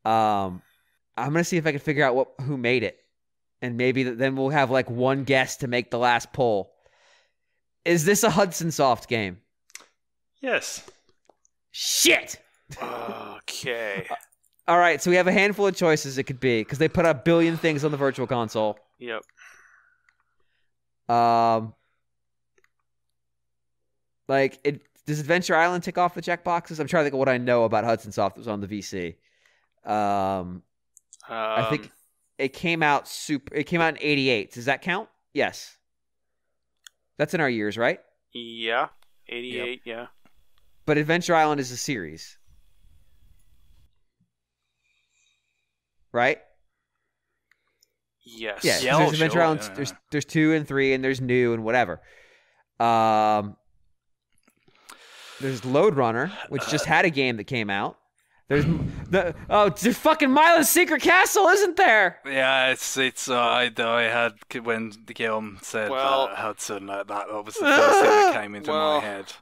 I'm gonna see if I can figure out who made it. And maybe then we'll have like one guest to make the last poll. Is this a Hudson Soft game? Yes. Shit! Okay. All right, so we have a handful of choices it could be, because they put a billion things on the Virtual Console. Yep. Does Adventure Island tick off the checkboxes? I'm trying to think of what I know about Hudson Soft that was on the VC. I think it came out in 88. Does that count? Yes. That's in our years, right? Yeah. 88, yep. Yeah. But Adventure Island is a series. Right? Yes. Yeah, there's Adventure Island. Yeah. There's 2 and 3, and there's New and whatever. There's Lode Runner, which just had a game that came out. There's there's fucking Milo's Secret Castle, isn't there? Yeah, it's I had when Guillaume said Hudson, that was the first thing that came into my head.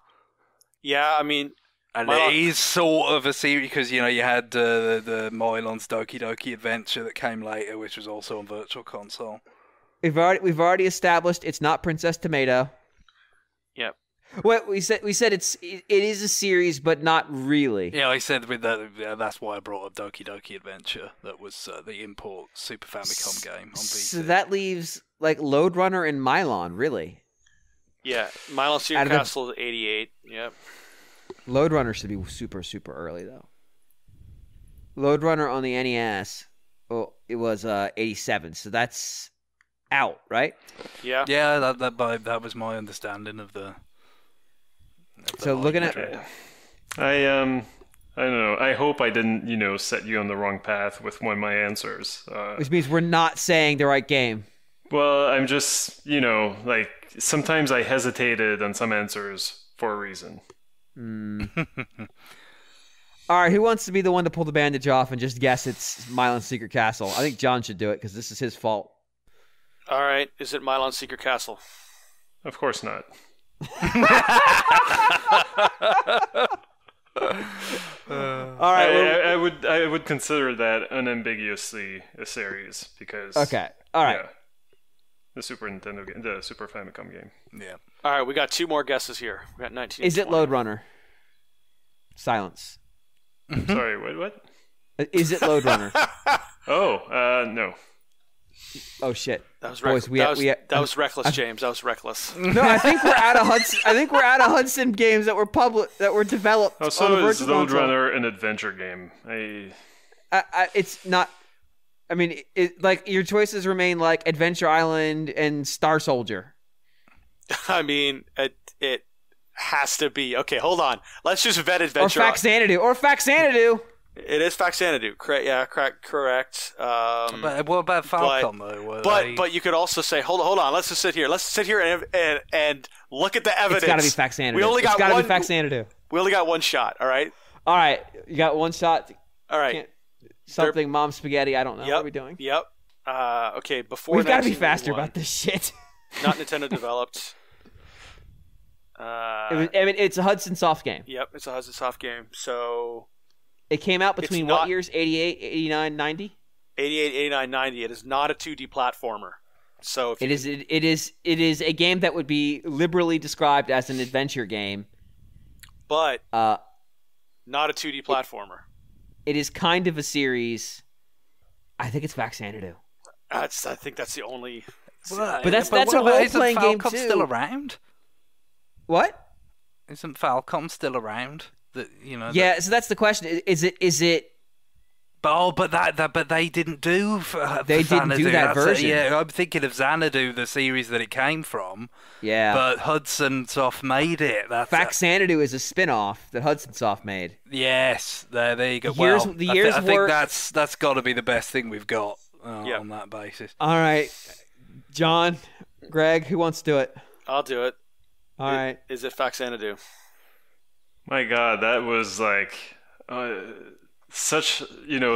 Yeah, I mean, and it is sort of a series because you had the Milon's Doki Doki Adventure that came later, which was also on Virtual Console. We've already established it's not Princess Tomato. Yep. What we said it is a series, but not really. Yeah, I said with that. That's why I brought up Doki Doki Adventure. That was the import Super Famicom game on PC. So that leaves like Lode Runner and Mylon, really. Yeah, Mylon Secret Castle is 88. Yep. Lode Runner should be super, super early, though. Lode Runner on the NES, it was 87, so that's out, right? Yeah. Yeah, that was my understanding of the... So looking at... I don't know. I hope I didn't, set you on the wrong path with one of my answers. Which means we're not saying the right game. Well, I'm just, sometimes I hesitated on some answers for a reason. All right, who wants to be the one to pull the bandage off and just guess it's Mylon's Secret Castle? I think John should do it because this is his fault. All right, is it Mylon's Secret Castle? Of course not. All right, I would consider that unambiguously a series because okay, all right. Yeah, the Super Nintendo game, the Super Famicom game. Yeah. All right, we got 2 more guesses here. We got 19. Is it Lode Runner? Silence. Sorry, what? Is it Lode Runner? No. Oh shit! That was Boys, that was reckless, James. That was reckless. No, I think we're out of Hudson. I think we're out of Hudson games that were developed. Oh, so on the is Virtual Lode Console. Runner an adventure game? It's not. I mean, like your choices remain like Adventure Island and Star Soldier. I mean, it has to be. Okay, hold on. Let's just vet Adventure. Or Faxanadu. It is Faxanadu. Correct. Yeah, correct. But what about Falcom though? But you could also say, hold on. Let's just sit here. Let's sit here and look at the evidence. It's got to be Faxanadu. We only got one. Be Faxanadu. We only got one shot. All right. All right. You got one shot. All right. Something Mom Spaghetti. I don't know. Yep, what are we doing? Yep. Okay. Before we've got to be faster about this shit. Not Nintendo developed. It's a Hudson Soft game. Yep, it's a Hudson Soft game. So it came out between what years? 88, 89, 90? 88, 89, 90. It is not a 2D platformer. So it is a game that would be liberally described as an adventure game. But not a 2D platformer. It is kind of a series. I think it's Faxanadu. I think that's the only. But that's a role-playing game too. Still around? What? Isn't Falcom still around? Yeah, so that's the question. Is it? But they didn't do. They didn't do that version. Yeah, I'm thinking of Xanadu, the series that it came from. Yeah, but Hudson Soft made it. Faxanadu is a spin-off that Hudson Soft made. Yes, there you go. I think that's got to be the best thing we've got on that basis. All right, John, Greg, who wants to do it? I'll do it. All right. Is it Faxanadu? My God, that was like such,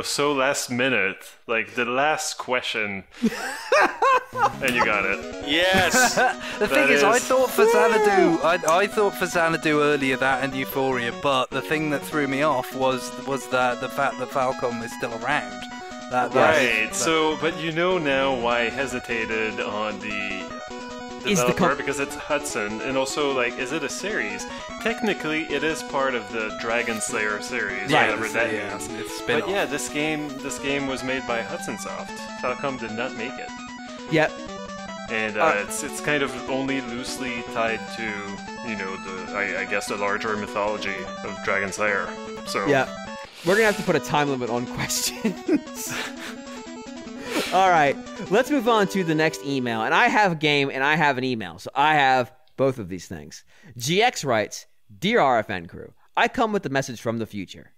so last minute. Like the last question, and you got it. Yes. The thing is, I thought for Xanadu, I thought for Xanadu earlier that and Euphoria, but the thing that threw me off was the fact that Falcom is still around. But you know now why I hesitated on the developer, because it's Hudson, and also, is it a series? Technically, it is part of the Dragon Slayer series, whatever that means. It's but yeah, this game was made by Hudson Soft. Falcom did not make it. Yep. And it's kind of only loosely tied to, I guess the larger mythology of Dragon Slayer. So yeah, we're gonna have to put a time limit on questions. All right, let's move on to the next email. And I have a game and I have an email. So I have both of these things. GX writes, Dear RFN crew, I come with a message from the future.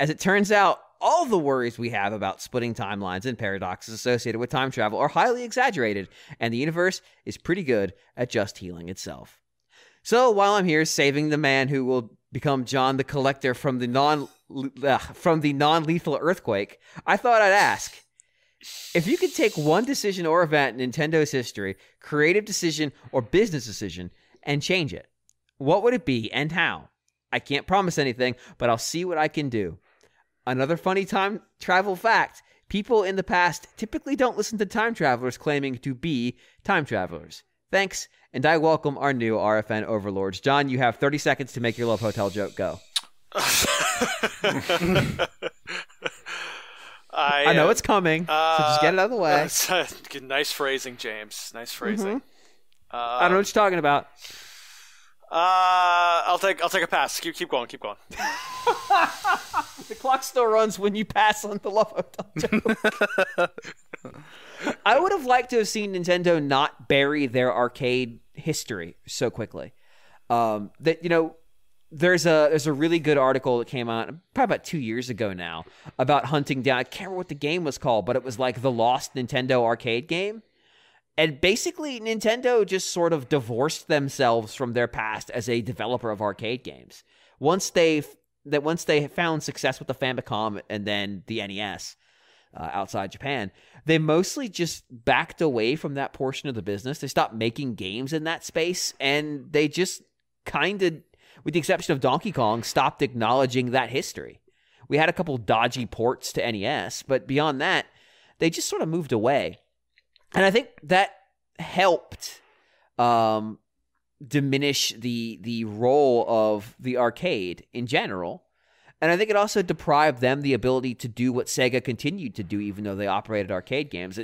As it turns out, all the worries we have about splitting timelines and paradoxes associated with time travel are highly exaggerated, and the universe is pretty good at just healing itself. So while I'm here saving the man who will become John the Collector from the non-lethal earthquake, I thought I'd ask, if you could take one decision or event in Nintendo's history, creative decision or business decision, and change it, what would it be and how? I can't promise anything, but I'll see what I can do. Another funny time travel fact, People in the past typically don't listen to time travelers claiming to be time travelers. Thanks, and I welcome our new RFN overlords. John, you have 30 seconds to make your Love Hotel joke. Go. I know it's coming, so just get it out of the way. Nice phrasing, James. Nice phrasing. I don't know what you're talking about. I'll take a pass. Keep going. The clock still runs when you pass on the Love Hotel joke. I would have liked to have seen Nintendo not bury their arcade history so quickly. There's a really good article that came out probably about 2 years ago now about hunting down. I can't remember what the game was called, but it was like the lost Nintendo arcade game. And basically, Nintendo just sort of divorced themselves from their past as a developer of arcade games. Once they found success with the Famicom and then the NES outside Japan, they mostly just backed away from that portion of the business. They stopped making games in that space, and they just kind of, with the exception of Donkey Kong, stopped acknowledging that history. We had a couple dodgy ports to NES, but beyond that, they just sort of moved away. And I think that helped diminish the role of the arcade in general. And I think it also deprived them the ability to do what Sega continued to do, even though they operated arcade games.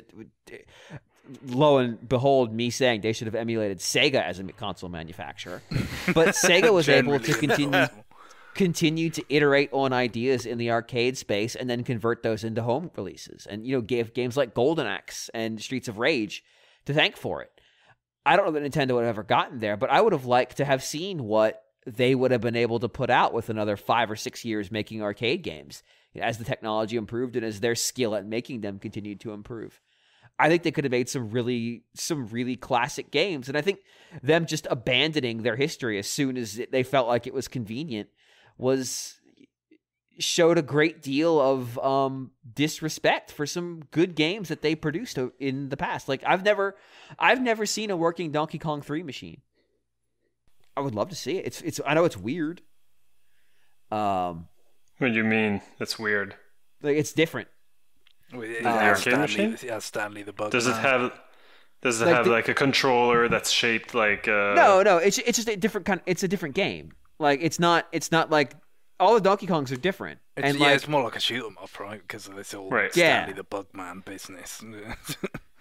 Lo and behold, me saying they should have emulated Sega as a console manufacturer. But Sega was able to continue to iterate on ideas in the arcade space and then convert those into home releases. And, gave games like Golden Axe and Streets of Rage to thank for it. I don't know that Nintendo would have ever gotten there, but I would have liked to have seen what they would have been able to put out with another 5 or 6 years making arcade games as the technology improved and as their skill at making them continued to improve. I think they could have made some really classic games. And I think them just abandoning their history as soon as they felt like it was convenient showed a great deal of disrespect for some good games that they produced in the past. Like I've never seen a working Donkey Kong 3 machine. I would love to see it. It's I know it's weird. What do you mean? It's weird. Like it's different. Stanley the Bug. Does it have like a controller that's shaped like? No. It's just a different kind. It's a different game. Like it's not like all the Donkey Kongs are different. It's more like a shoot 'em up, right? Because of this whole Stanley the Bug Man business.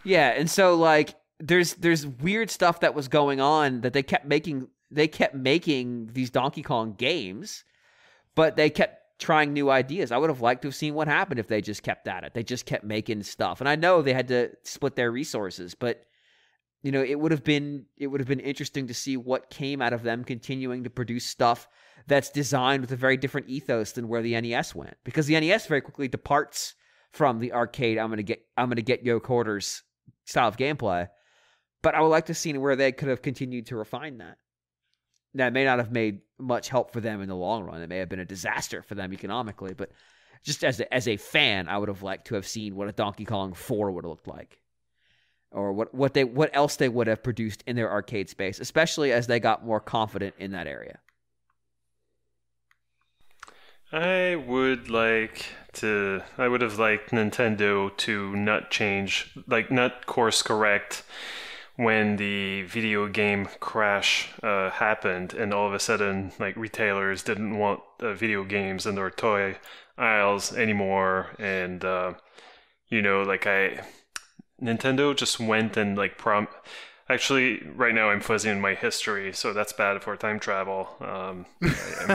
Yeah, and so like there's weird stuff that was going on that they kept making. They kept making these Donkey Kong games, but they kept trying new ideas. I would have liked to have seen what happened if they just kept at it. They just kept making stuff. And I know they had to split their resources, but it would have been interesting to see what came out of them continuing to produce stuff that's designed with a very different ethos than where the NES went. Because the NES very quickly departs from the arcade I'm gonna get yo quarters style of gameplay. But I would like to see where they could have continued to refine that. Now, it may not have made much help for them in the long run. It may have been a disaster for them economically, but just as a fan, I would have liked to have seen what a Donkey Kong 4 would have looked like, or what else they would have produced in their arcade space, especially as they got more confident in that area. I would have liked Nintendo to not course correct when the video game crash happened, and all of a sudden, retailers didn't want video games in their toy aisles anymore, and Nintendo just went and Actually, right now I'm fuzzy in my history, so that's bad for time travel. I'm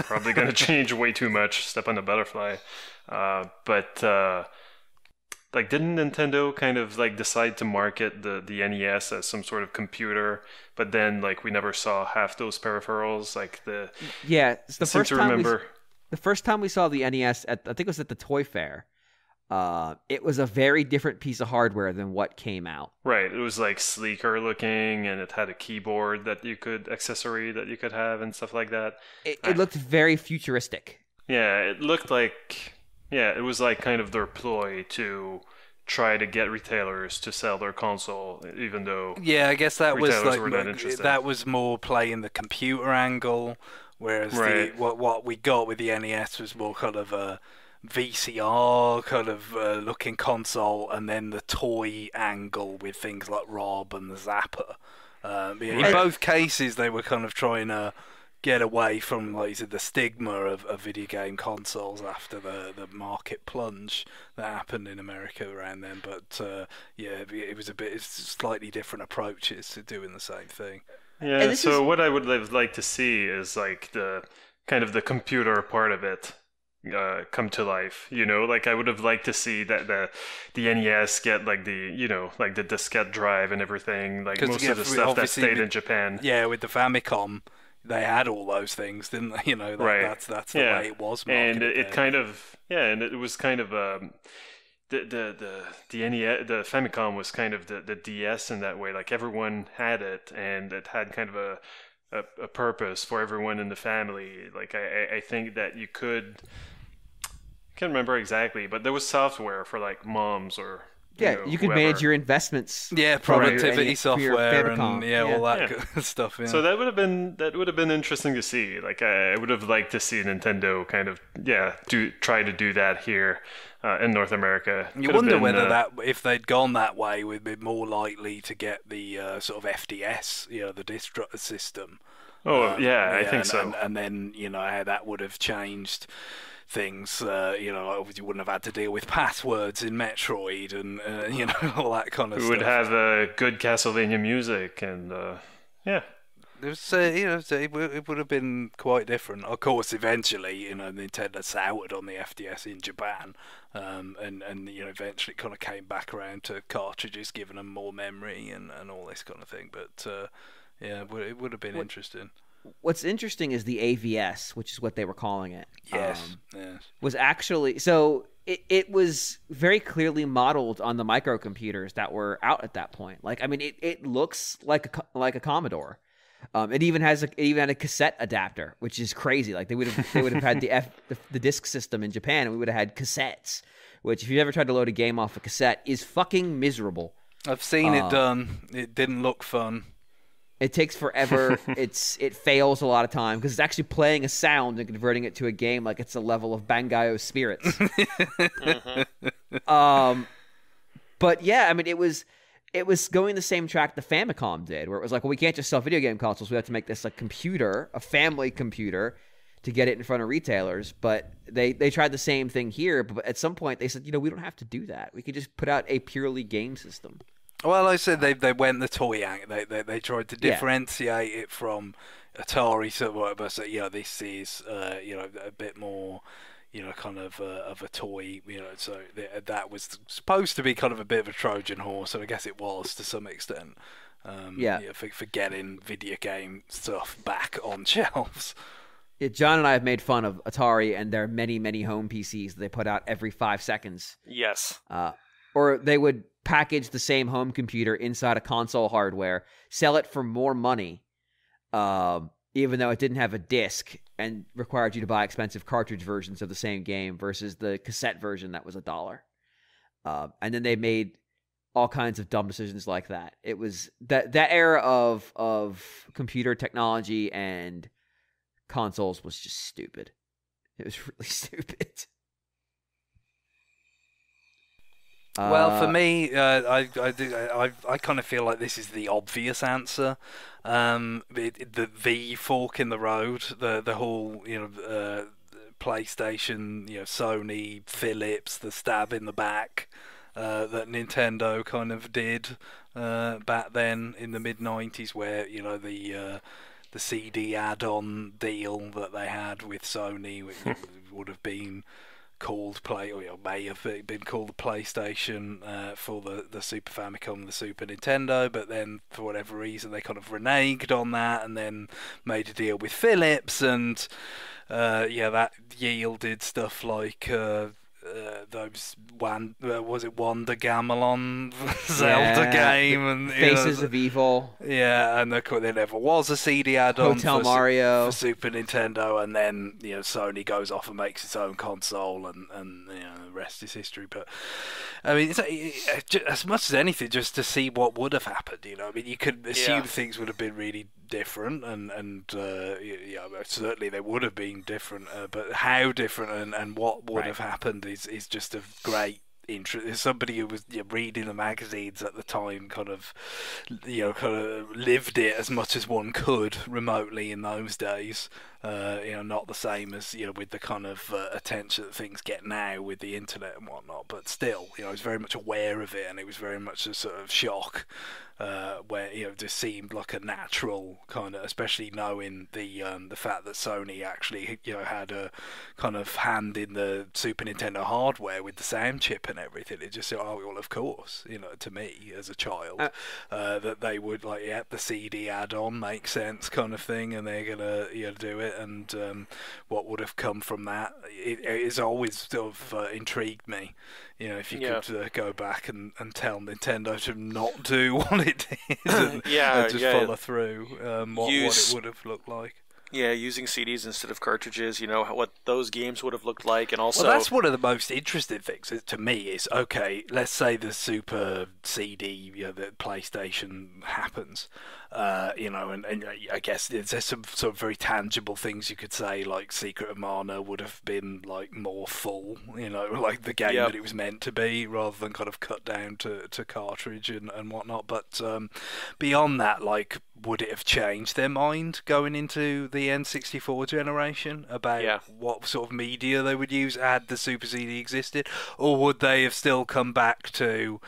probably gonna change way too much, step on the butterfly, but. Didn't Nintendo kind of decide to market the NES as some sort of computer, but then we never saw half those peripherals? It's the first time we saw the NES I think it was at the Toy Fair. It was a very different piece of hardware than what came out. Right, it was sleeker looking, and it had a keyboard accessory that you could have and stuff like that. It looked very futuristic. Yeah, it looked like. Yeah, it was kind of their ploy to try to get retailers to sell their console, even though I guess that was that was more playing the computer angle, whereas what we got with the NES was more kind of a VCR kind of looking console, and then the toy angle with things like Rob and the Zapper. In both cases, they were kind of trying to get away from, like you said, the stigma of video game consoles after the market plunge that happened in America around then. But it was slightly different approaches to doing the same thing. Yeah. So what I would have liked to see is like the kind of the computer part of it come to life. Like I would have liked to see that the NES get like the like the diskette drive and everything. Like most of the stuff that stayed in Japan. Yeah, with the Famicom, they had all those things, didn't they? Right. That's the way it was marketed. And it kind of and it was kind of the NES, the Famicom was kind of the DS in that way. Like everyone had it, and it had kind of a purpose for everyone in the family. Like I think that you could. I can't remember exactly, but there was software for like moms or you could manage your investments. Yeah, productivity software and all that kind of stuff. Yeah. So that would have been interesting to see. Like I would have liked to see Nintendo kind of try to do that here in North America. You wonder whether if they'd gone that way, we'd be more likely to get the sort of FDS, the disk system. I think so. And then how that would have changed things. You wouldn't have had to deal with passwords in Metroid and all that kind of stuff. We would have good Castlevania music and it would have been quite different. Of course, eventually, Nintendo soured on the FDS in Japan, and eventually kind of came back around to cartridges, giving them more memory and all this kind of thing. But it would have been interesting. What's interesting is the AVS, which is what they were calling it. Yes. Was actually it was very clearly modeled on the microcomputers that were out at that point. Like, I mean, it looks like a Commodore. It even had a cassette adapter, which is crazy. Like they would have had the disc system in Japan, and we would have had cassettes. Which, if you ever tried to load a game off a cassette, is fucking miserable. I've seen it done. It didn't look fun. It takes forever. It fails a lot of time because it's actually playing a sound and converting it to a game like it's a level of Bangai-O Spirits. But yeah, I mean, it was going the same track the Famicom did, where it was like, well, we can't just sell video game consoles. We have to make this a computer, a family computer, to get it in front of retailers. But they tried the same thing here. But at some point, they said, we don't have to do that. We could just put out a purely game system. Well, I said they went the toy angle. They tried to differentiate it from Atari, so whatever. So this is a bit more kind of a toy. So that was supposed to be kind of a bit of a Trojan horse, and I guess it was to some extent. For getting video game stuff back on shelves. Yeah, John and I have made fun of Atari and their many, many home PCs that they put out every 5 seconds. Yes. Or they would package the same home computer inside a console hardware, sell it for more money, even though it didn't have a disc and required you to buy expensive cartridge versions of the same game versus the cassette version that was $1. And then they made all kinds of dumb decisions like that. It was that era of computer technology and consoles was just stupid. It was really stupid. Well, for me, I kind of feel like this is the obvious answer. The fork in the road, the whole PlayStation, Sony, Philips, the stab in the back that Nintendo kind of did back then in the mid-90s, where the CD add-on deal that they had with Sony, which would have been called may have been called the PlayStation for the Super Famicom and the Super Nintendo, but then for whatever reason they kind of reneged on that and then made a deal with Philips, and that yielded stuff like those was it Wonder Gamelon Zelda game and Faces of Evil. Yeah, and there never was a CD add-on Hotel Mario for Super Nintendo, and then Sony goes off and makes its own console, and the rest is history. But I mean, as much as anything, just to see what would have happened. I mean, you could assume things would have been really different, and certainly they would have been different, but how different and what would have happened is just a great interest. Somebody who was reading the magazines at the time kind of lived it as much as one could remotely in those days. Not the same as with the kind of attention that things get now with the internet and whatnot, but still, I was very much aware of it, and it was very much a sort of shock where it just seemed like a natural kind of, especially knowing the fact that Sony actually had a kind of hand in the Super Nintendo hardware with the sound chip and everything. It just well, of course, to me as a child, that they would the CD add-on makes sense kind of thing, and they're gonna do it. And what would have come from that, it's always sort of intrigued me. If you could go back and tell Nintendo to not do what it did and just follow through what it would have looked like. Yeah, using CDs instead of cartridges, what those games would have looked like, and also... Well, that's one of the most interesting things to me is, okay, let's say the Super CD, the PlayStation happens, and I guess there's some sort of very tangible things you could say, like Secret of Mana would have been, more full, like the game that it was meant to be, rather than kind of cut down to cartridge and whatnot. But beyond that, would it have changed their mind going into the N64 generation about what sort of media they would use had the Super CD existed? Or would they have still come back to,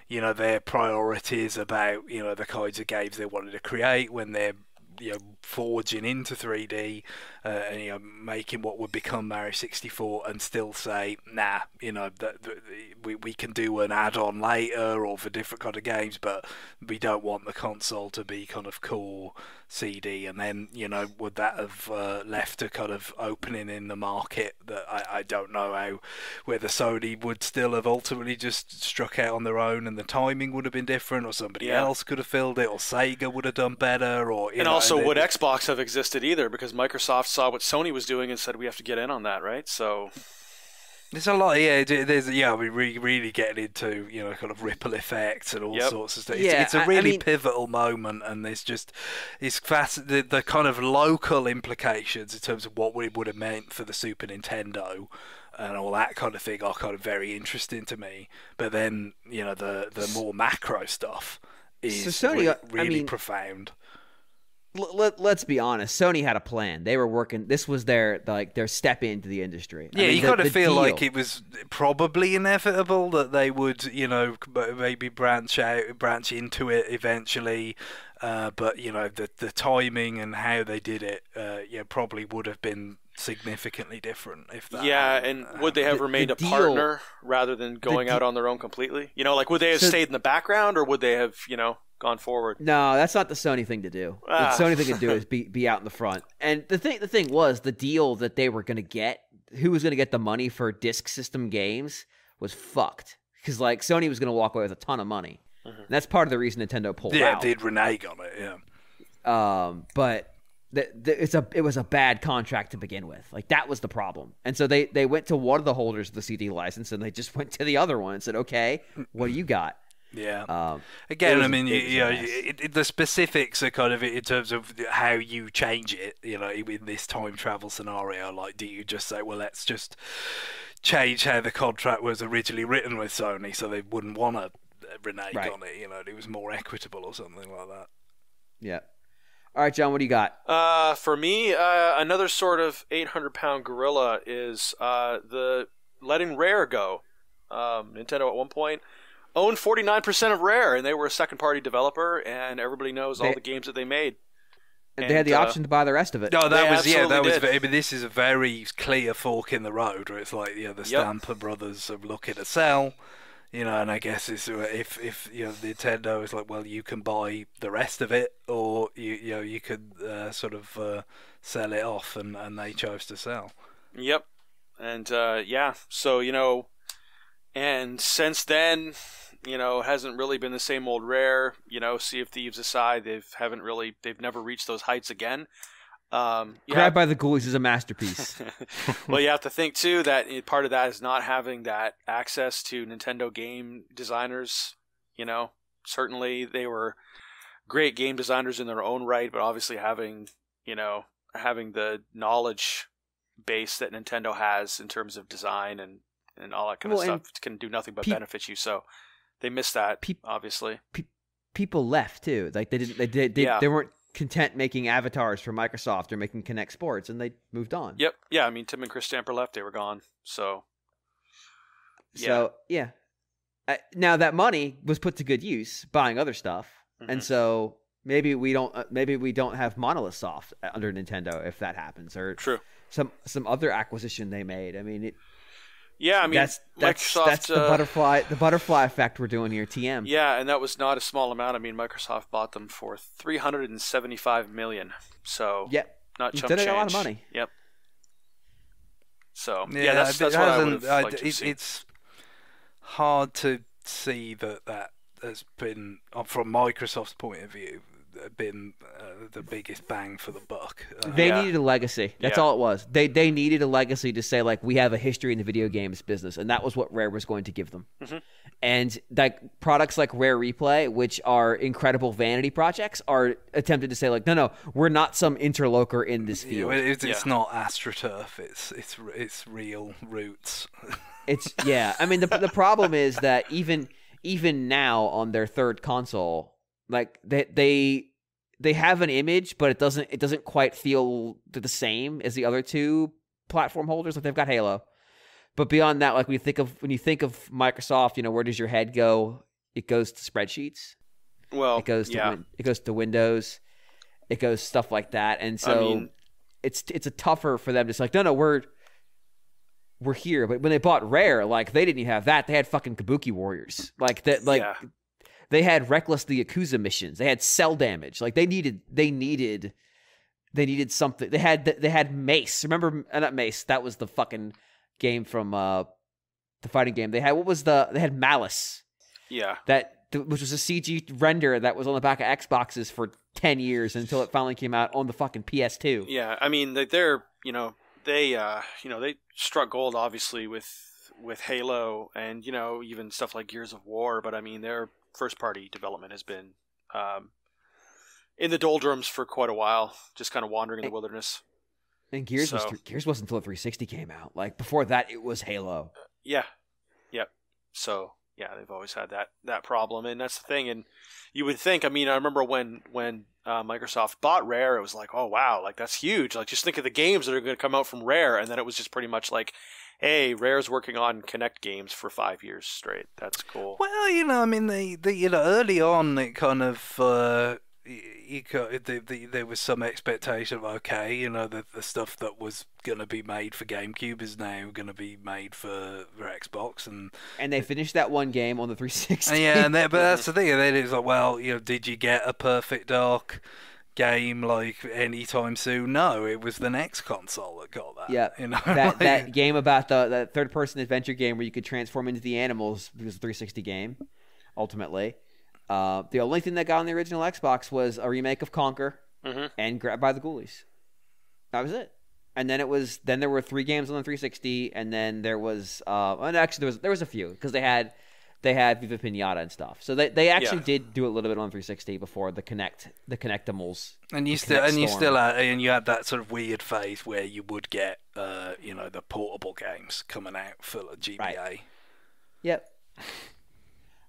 their priorities about, the kinds of games they wanted to create when they're, forging into 3D and making what would become Mario 64, and still say, nah, we can do an add-on later or for different kind of games, but we don't want the console to be kind of core CD? And then would that have left a kind of opening in the market that I don't know whether Sony would still have ultimately just struck out on their own, and the timing would have been different, or somebody else could have filled it, or Sega would have done better, or also would Xbox have existed either, because Microsoft saw what Sony was doing and said we have to get in on that, right? So there's a lot, we really getting into kind of ripple effects and all sorts of stuff. It's a really pivotal moment, and it's fast. The kind of local implications in terms of what it would have meant for the Super Nintendo and all that kind of thing are kind of very interesting to me. But then the more macro stuff is Sony, really profound. Let's be honest. Sony had a plan. They were working. This was their step into the industry. Yeah, you kind of feel like it was probably inevitable that they would, maybe branch into it eventually. But the timing and how they did it, probably would have been significantly different if that. Yeah, and would they have remained a partner rather than going out on their own completely? Would they have stayed in the background, or would they have, gone forward? No, that's not the Sony thing to do. The Sony thing to do is be out in the front. And the thing was, the deal that they were going to get, who was going to get the money for disk system games, was fucked. Because Sony was going to walk away with a ton of money. Mm-hmm. And that's part of the reason Nintendo pulled out. Yeah, did renege on it, yeah. But it was a bad contract to begin with. That was the problem. And so they went to one of the holders of the CD license, and they just went to the other one and said, okay, what do you got? Yeah. Again, the specifics are kind of in terms of how you change it, in this time travel scenario. Do you just say, well, let's just change how the contract was originally written with Sony so they wouldn't want to renege on it, it was more equitable or something like that. Yeah. All right, John, what do you got? For me, another sort of 800-pound gorilla is the letting Rare go. Nintendo at one point owned 49% of Rare, and they were a second-party developer, and everybody knows all the games that they made. And they had the option to buy the rest of it. No, this is a very clear fork in the road, where it's like, the Stamper brothers are looking to sell, and I guess it's, if Nintendo is like, well, you can buy the rest of it, or you could sort of sell it off, and they chose to sell. Yep, and so and since then, hasn't really been the same old Rare. Sea of Thieves aside, they've never reached those heights again. Grabbed by the Ghoulies is a masterpiece. Well, you have to think too that part of that is not having that access to Nintendo game designers. Certainly they were great game designers in their own right, but obviously having the knowledge base that Nintendo has in terms of design and all that kind of stuff can do nothing but benefit you. So they missed that, obviously. People left too. Like they weren't content making avatars for Microsoft or making Kinect Sports, and they moved on. Yep. Yeah. I mean, Tim and Chris Stamper left; they were gone. So. Yeah. Now that money was put to good use buying other stuff, and so maybe we don't have Monolith Soft under Nintendo if that happens, or true some other acquisition they made. I mean, Microsoft, that's the butterfly effect we're doing here. TM. Yeah, and that was not a small amount. I mean, Microsoft bought them for $375 million. So not chump change. A lot of money. Yep. So that's what I would have liked to see. It's hard to see that has been, from Microsoft's point of view, been the biggest bang for the buck. They needed a legacy. That's all it was. They needed a legacy to say, like, we have a history in the video games business, and that was what Rare was going to give them. And like products like Rare Replay, which are incredible vanity projects, are attempted to say, like, no, we're not some interloper in this field. It's not AstroTurf. It's real roots. I mean, the problem is that even now on their third console, like they have an image, but it doesn't quite feel the same as the other two platform holders. Like, they've got Halo, but beyond that, like, when you think of Microsoft, where does your head go? It goes to spreadsheets. Well, it goes to Windows. It goes stuff like that, and so it's a tougher for them to say, like, no, we're here. But when they bought Rare, like, they didn't even have that. They had fucking Kabuki Warriors, like that, like. Yeah. They had Reckless the Yakuza missions. They had Cell Damage. Like, they needed something. They had Mace. Remember, not Mace. That was the fucking game from the fighting game. They had Malice. Yeah. Which was a CG render that was on the back of Xboxes for 10 years until it finally came out on the fucking PS2. Yeah, I mean, they struck gold obviously with Halo and even stuff like Gears of War, but I mean, their first-party development has been in the doldrums for quite a while, just kind of wandering in the wilderness. And Gears wasn't until the 360 came out. Like, before that, it was Halo. Yeah. Yep. So, yeah, they've always had that problem, and that's the thing. And you would think, I mean, I remember when Microsoft bought Rare, it was like, oh, wow, like, that's huge. Like, just think of the games that are going to come out from Rare, and then it was just pretty much like, hey, Rare's working on Kinect games for 5 years straight. That's cool. Well, I mean, they early on, it kind of there was some expectation of, okay, the stuff that was going to be made for GameCube is now going to be made for Xbox, and they finished that one game on the 360. Yeah, but that's the thing. And then it's like, well, did you get a Perfect Dark game like anytime soon? No, it was the next console that got that. Yeah, that game about that third-person adventure game where you could transform into the animals was a 360 game. Ultimately, the only thing that got on the original Xbox was a remake of Conquer and Grabbed by the Ghoulies. That was it. And then there were 3 games on the 360, and then there was and actually there was a few because they had Viva Pinata and stuff. So they actually did do a little bit on 360 before the Kinectimals. And you had that sort of weird phase where you would get the portable games coming out for GBA. Right. Yep.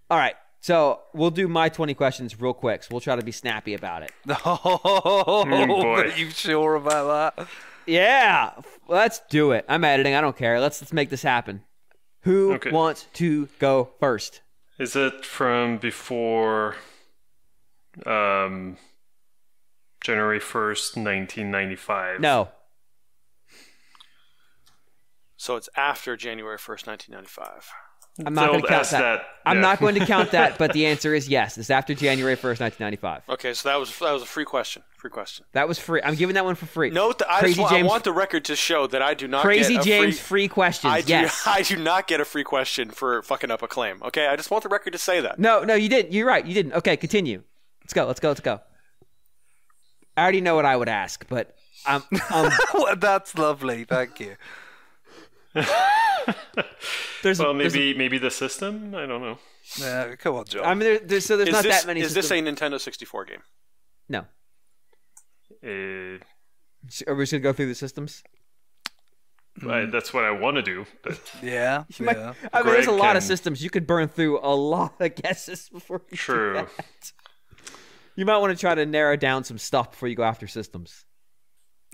All right. So we'll do my 20 questions real quick. So we'll try to be snappy about it. Oh boy. Are you sure about that? Yeah. Let's do it. I'm editing. I don't care. Let's make this happen. Who wants to go first? Is it from before January 1st, 1995? No. So it's after January 1st, 1995. I'm not going to count that. I'm not going to count that, but the answer is yes. It's after January 1st, 1995. Okay, so that was a free question. That was free. I'm giving that one for free. Note I want the record to show that I do not Crazy get James free questions. Yes. I do not get a free question for fucking up a claim. Okay, I just want the record to say that. No, you didn't. You're right. You didn't. Okay, continue. Let's go. I already know what I would ask, but that's lovely. Thank you. Maybe the system. I don't know. Come on, John. I mean, there's not that many. Is this a Nintendo 64 game? No. Uh, Are we just gonna go through the systems? That's what I want to do. But Yeah. I mean, there's a Greg lot of can- systems. You could burn through a lot of guesses before you True. do that. You might want to try to narrow down some stuff before you go after systems.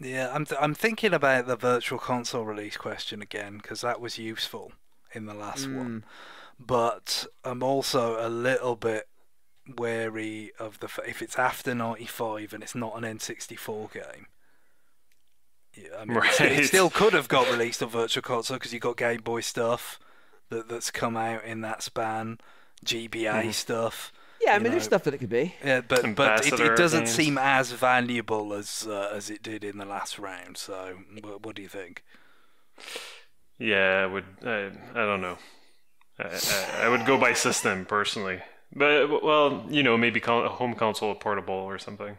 Yeah, I'm thinking about the Virtual Console release question again because that was useful in the last one. But I'm also a little bit wary of if it's after 95 and it's not an N64 game. Yeah, I mean, it still could have got released on Virtual Console because you got Game Boy stuff that's come out in that span, GBA stuff. Yeah, I mean, there's stuff that it could be. Yeah, but Ambassador it doesn't games. seem as valuable as it did in the last round. So, what do you think? yeah, I would. I don't know. I would go by system personally, but well, maybe a home console, portable, or something.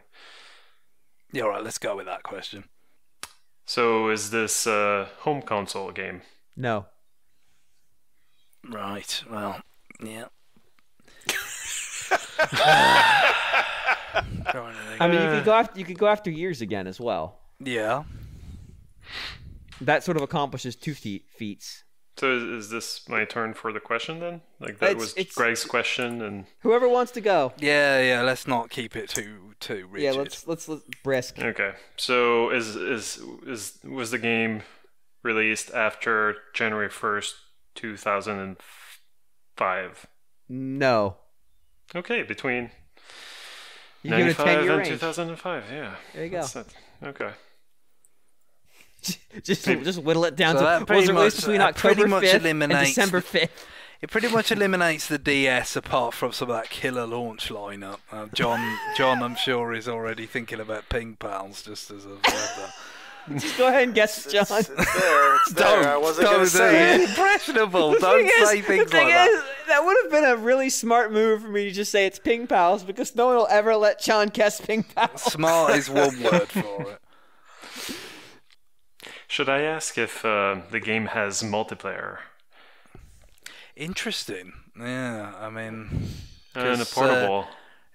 Yeah, all right. Let's go with that question. So is this a home console game? No. Right. Well, yeah. I mean, you could go after years again as well. Yeah. That sort of accomplishes two feats. So is this my turn for the question then? Like that was Greg's question, and Whoever wants to go. Yeah. Let's not keep it too rigid. Yeah, let's brisk. okay. So was the game released after January 1st, 2005? No. Okay, between You give it a 95 10-year and range. 2005. Yeah. There you go. Okay. just whittle it down So to that was pretty it released much- between that pretty October much 5th and eliminates December 5th. It pretty much eliminates the DS apart from some of that killer launch lineup. John, I'm sure, is already thinking about Ping Pals just as a further. Just go ahead and guess, John. It's there. It's there. I wasn't going to say it. Impressionable. Don't say things the thing like that. is, that would have been a really smart move for me to just say it's Ping Pals because no one will ever let John guess Ping Pals. Smart is one word for it. Should I ask if the game has multiplayer? Interesting. Yeah, I mean... And a portable.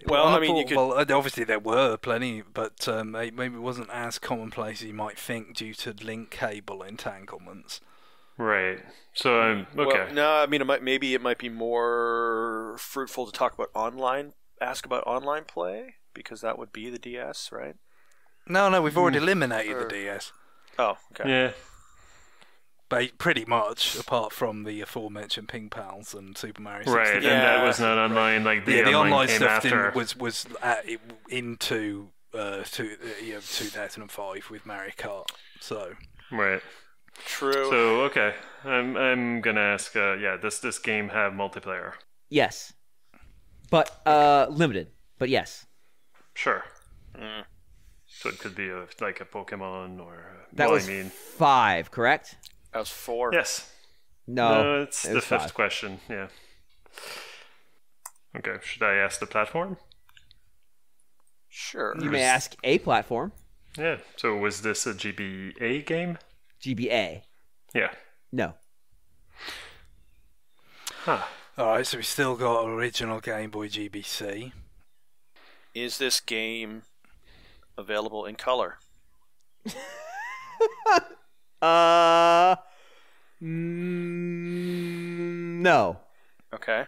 Well, on I a mean, you port- could- Well, obviously there were plenty, but maybe it wasn't as commonplace as you might think due to link cable entanglements. Right. So okay. Well, no, I mean, maybe it might be more fruitful to talk about ask about online play, because that would be the DS, right? No, we've already eliminated the DS. Oh, okay. Yeah. Pretty much, apart from the aforementioned Ping Pals and Super Mario 64. Right, Yeah. and that was not online. Like the The online came stuff after. was into 2005 with Mario Kart. So Right. True. So okay, I'm gonna ask. This game have multiplayer? Yes. But limited. But yes. Sure. So it could be like a Pokemon or. That was 5, correct? That was 4. Yes. No, it's it the was fifth 5. question. Yeah. Okay. Should I ask the platform? Sure. You may ask a platform. Yeah. So was this a GBA game? GBA. Yeah. No. Huh. alright, so we still got original Game Boy GBC. Is this game available in color? No. Okay.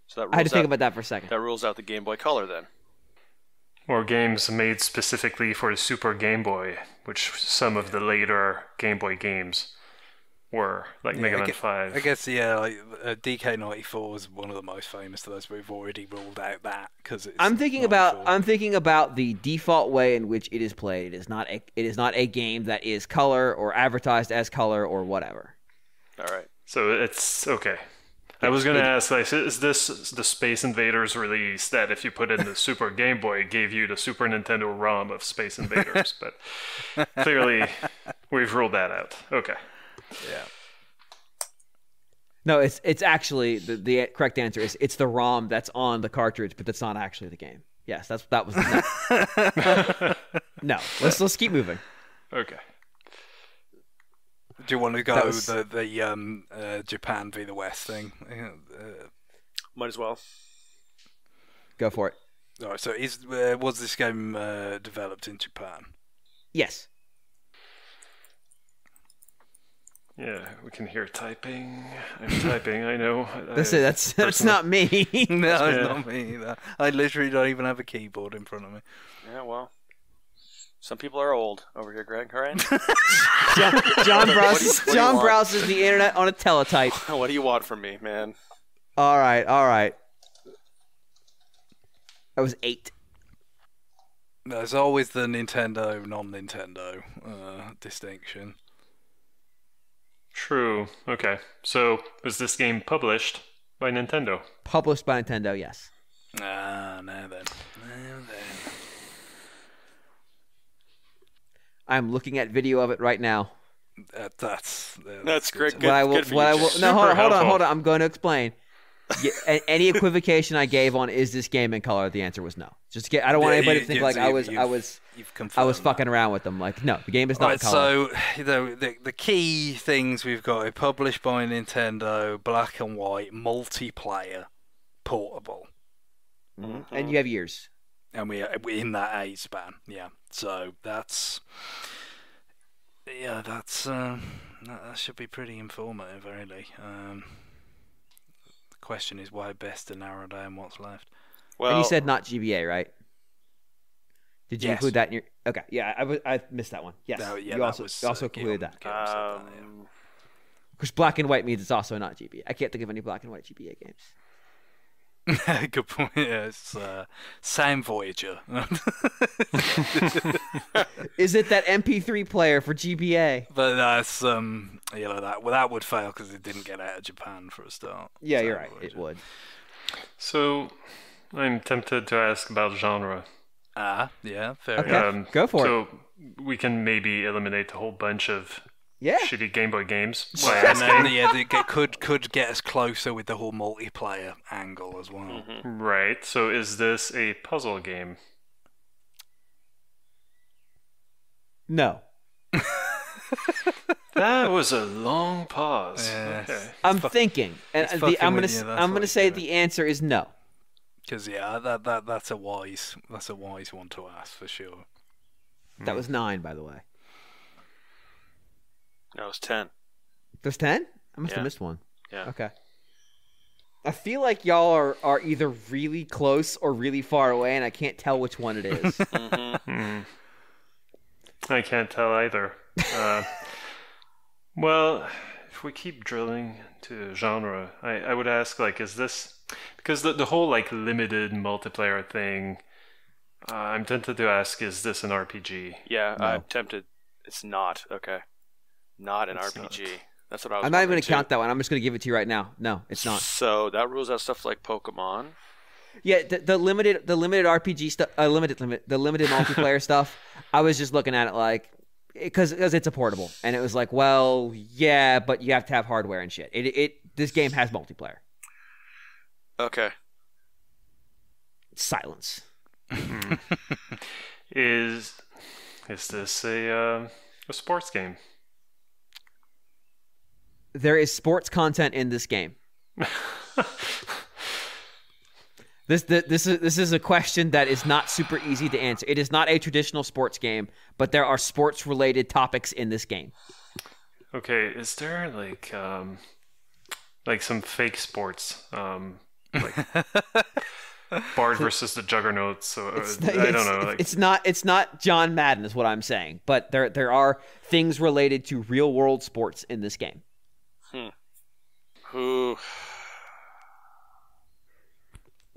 So that I had to rules think out, about that for a second. that rules out the Game Boy Color then. Or games made specifically for the Super Game Boy, which some of the later Game Boy games were, like Mega Man 5. I guess, yeah, like, DK94 is one of the most famous of those, but we've already ruled out that because it's. I'm thinking 94. about the default way in which it is played. It is not a game that is color or advertised as color or whatever. All right. So it's okay. I was going to ask, like, is this the Space Invaders release that if you put in the Super Game Boy, it gave you the Super Nintendo ROM of Space Invaders? But clearly, we've ruled that out. Okay. Yeah. No, it's actually the correct answer is it's the ROM that's on the cartridge, but that's not actually the game. Yes, that was no. Let's keep moving. Okay. Do you want to go That was- the Japan v the West thing? Might as well. Go for it. All right, so was this game developed in Japan? Yes. Yeah, we can hear typing. I'm typing, I know. That's not me. No, it's not me either. I literally don't even have a keyboard in front of me. Yeah, well. Some people are old over here, Greg. All right. John browses the internet on a teletype. What do you want from me, man? All right. That was 8. There's always the Nintendo, non-Nintendo distinction. True. Okay. So, was this game published by Nintendo? Published by Nintendo, yes. Now then. I'm looking at video of it right now. That's great. Hold on. I'm going to explain. Any equivocation I gave on is this game in color? The answer was no. I don't want anybody to think like I was fucking around with them. Like, no, the game is not in color. So the key things we've got are published by Nintendo, black and white, multiplayer, portable, and you have years. and we're in that age span. Yeah, so that should be pretty informative, really. The question is why best to narrow down what's left. Well, and you said not GBA, right? Did you Yes. include that in your? Okay, yeah, I missed that one. Yes, No, yeah, you that also was, included that. Guillaume said that, yeah. Because black and white means it's also not GBA. I can't think of any black and white GBA games. Good point. Yeah, it's Sam Voyager. Is it that MP3 player for GBA? But that's that would fail because it didn't get out of Japan for a start. Yeah, Sam you're right. Voyager. It would. So, I'm tempted to ask about genre. Yeah, fair Okay. enough. Go for it. So we can maybe eliminate a whole bunch of shitty Game Boy games. And then, they could get us closer with the whole multiplayer angle as well. Mm-hmm. Right. So is this a puzzle game? No. That was a long pause. Yes. Okay. I'm thinking, and fucking I'm with you, that's gonna what say you the answer is no. Because that's a wise one to ask for sure. That was 9, by the way. No, it was 10. There's 10? I must Yeah. have missed one. Yeah. Okay. I feel like y'all are either really close or really far away, and I can't tell which one it is. I can't tell either. Well, if we keep drilling to genre, I would ask, like, is this... Because the whole, like, limited multiplayer thing, I'm tempted to ask, is this an RPG? Yeah, No. I'm tempted. It's not. Okay. Not an It's RPG. not. That's what I was I'm not even wondering, going to count that one. I'm just going to give it to you right now. No, it's too. not. So that rules out stuff like Pokemon. Yeah, the limited RPG stuff, the limited multiplayer stuff. I was just looking at it like because it's a portable, and it was like, well, yeah, but you have to have hardware and shit. This game has multiplayer. Okay. Silence. Is this a sports game? There is sports content in this game. This is a question that is not super easy to answer. It is not a traditional sports game, but there are sports related topics in this game. Okay, is there like some fake sports, like Bard versus the Juggernauts? Or, I don't know. Like, It's not John Madden, is what I'm saying. But there are things related to real world sports in this game. Who?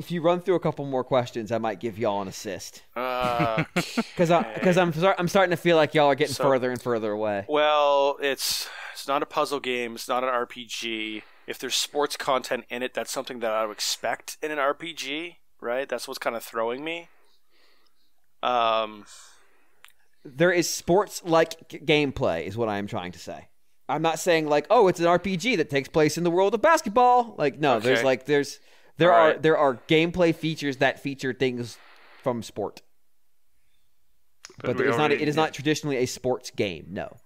If you run through a couple more questions, I might give y'all an assist. Because I'm starting to feel like y'all are getting further and further away. Well, it's not a puzzle game. It's not an RPG. If there's sports content in it, that's something that I would expect in an RPG, right? That's what's kind of throwing me. There is sports-like gameplay, is what I am trying to say. I'm not saying like, oh, it's an RPG that takes place in the world of basketball. Like, no, Okay. There Alright. are gameplay features that feature things from sport, but it is not traditionally a sports game. No.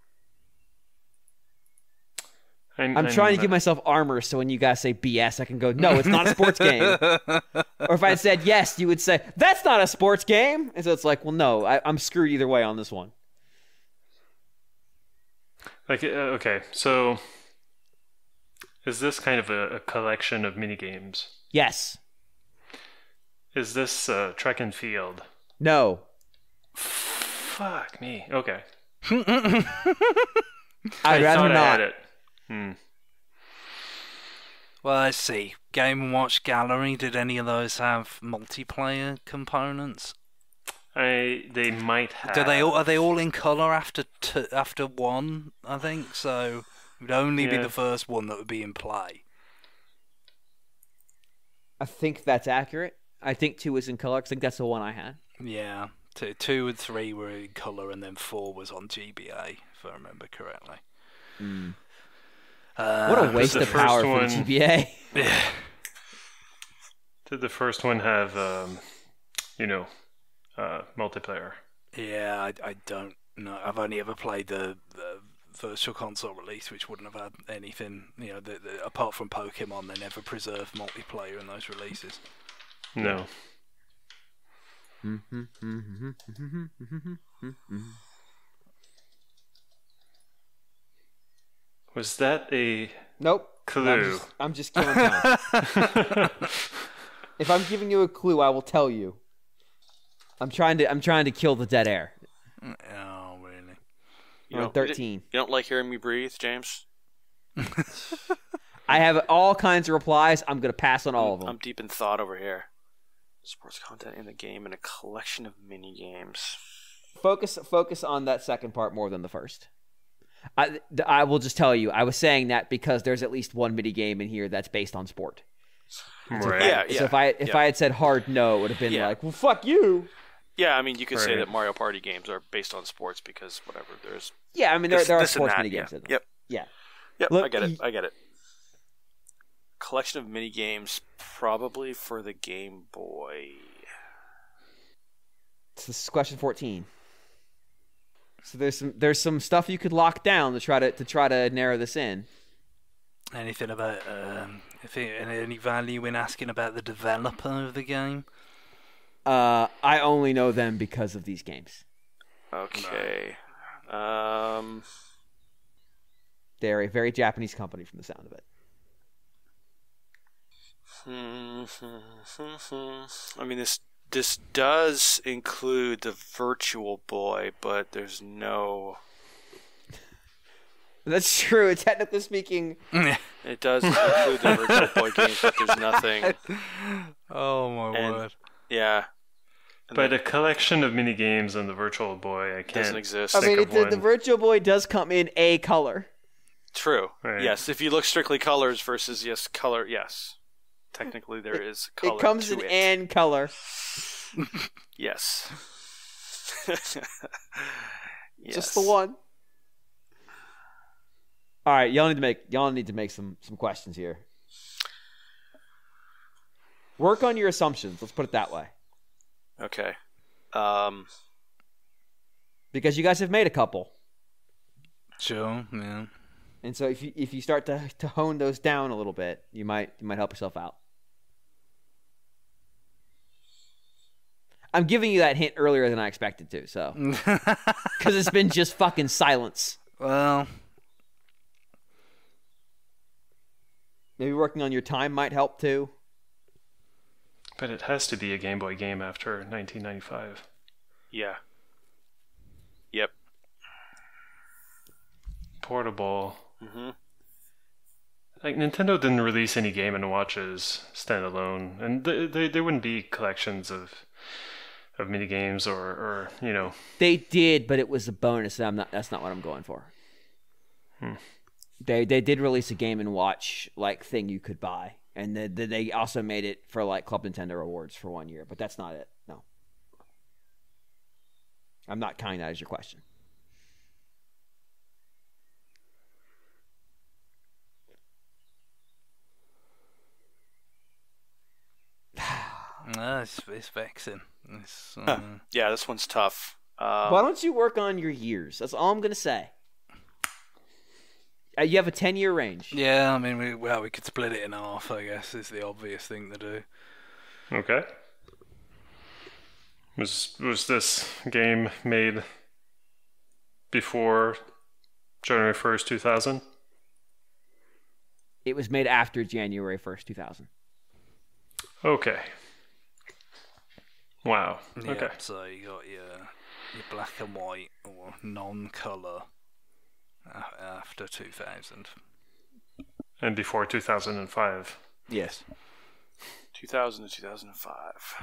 I'm trying to give myself armor so when you guys say BS, I can go, no, it's not a sports game. Or if I had said yes, you would say, that's not a sports game. And so it's like, well, no, I'm screwed either way on this one. Okay, so is this kind of a collection of minigames? Yes. Is this track and field? No. Fuck me. Okay. I'd rather not. I had it. Well, let's see. Game & Watch Gallery, did any of those have multiplayer components? They might have. Are they all in colour after one, I think? So it would only be the first one that would be in play. I think that's accurate. I think 2 is in color. I think that's the one I had. Yeah. 2 and 3 were in colour, and then 4 was on GBA, if I remember correctly. What a waste of power for the GBA. Yeah. Did the first one have, multiplayer? Yeah, I don't know. I've only ever played the Virtual Console release, which wouldn't have had anything, apart from Pokemon, they never preserved multiplayer in those releases. No. Was that a Nope. clue? I'm just killing time. If I'm giving you a clue, I will tell you. I'm trying to kill the dead air. Oh, really? We're on 13. You don't like hearing me breathe, James? I have all kinds of replies. I'm going to pass on all of them. I'm deep in thought over here. Sports content in the game and a collection of mini games. Focus on that second part more than the first. I will just tell you, I was saying that because there's at least one mini game in here that's based on sport. Right. So if I had said hard no, it would have been like, well, fuck you. Yeah, I mean, you could say that Mario Party games are based on sports because whatever, there's... Yeah, I mean, there are sports mini games in them. Yep. Yeah. Yep, Look, I get it. Collection of mini games, probably for the Game Boy. So this is question 14. So there's some stuff you could lock down to try to narrow this in. Anything about any value in asking about the developer of the game? I only know them because of these games. Okay. They're a very Japanese company from the sound of it. I mean, this does include the Virtual Boy, but there's no... That's true. Technically speaking, it does include the Virtual Boy games, but there's nothing. Oh my word! Yeah, but a collection of mini games on the Virtual Boy, I can't. Doesn't exist. I mean, the Virtual Boy does come in a color. True. Right. Yes, if you look strictly colors versus color. Yes, technically there is color. It comes to in it. and color. Yes. Yes. Just the one. All right, y'all need to make some questions here. Work on your assumptions. Let's put it that way. Okay. Because you guys have made a couple. Sure. Yeah. And so if you start to hone those down a little bit, you might help yourself out. I'm giving you that hint earlier than I expected to, so because it's been just fucking silence. Well, maybe working on your time might help too. But it has to be a Game Boy game after 1995. Yeah. Yep. Portable. Mm-hmm. Like, Nintendo didn't release any Game & Watches standalone, and they wouldn't be collections of mini games or They did, but it was a bonus. That's not what I'm going for. They did release a Game & Watch like thing you could buy, and they also made it for like Club Nintendo Awards for 1 year, but that's not it. No, I'm not counting that as your question. it's vexing. Yeah, this one's tough. Why don't you work on your years? That's all I'm gonna say. You have a 10-year range. Yeah, I mean, we could split it in half, I guess, is the obvious thing to do. Okay. Was this game made before January 1st, 2000? It was made after January 1st, 2000. Okay. Wow. Yeah, Okay. so you got your black and white or non-color after 2000. And before 2005. Yes. 2000 to 2005.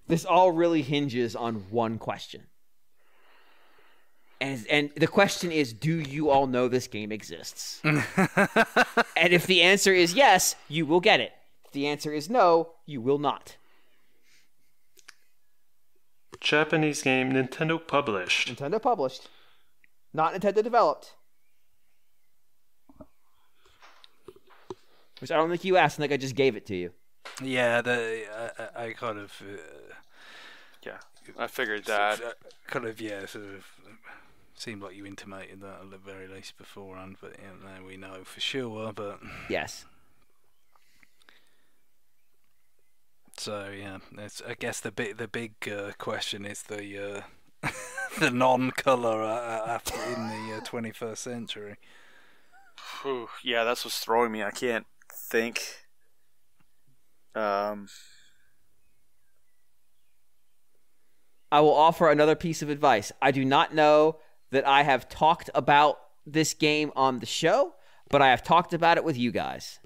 This all really hinges on one question. And the question is, do you all know this game exists? And if the answer is yes, you will get it. If the answer is no, you will not. Japanese game Nintendo published. Nintendo published. Not Nintendo developed. Which I don't think you asked. I think I just gave it to you. Yeah, I kind of... Yeah, I figured that. Sort of seemed like you intimated that at the very least beforehand, but now we know for sure, but... Yes. So, yeah, I guess the big question is the the non-colour after in the 21st century. Whew, yeah, that's what's throwing me. I can't think. I will offer another piece of advice. I do not know that I have talked about this game on the show, but I have talked about it with you guys.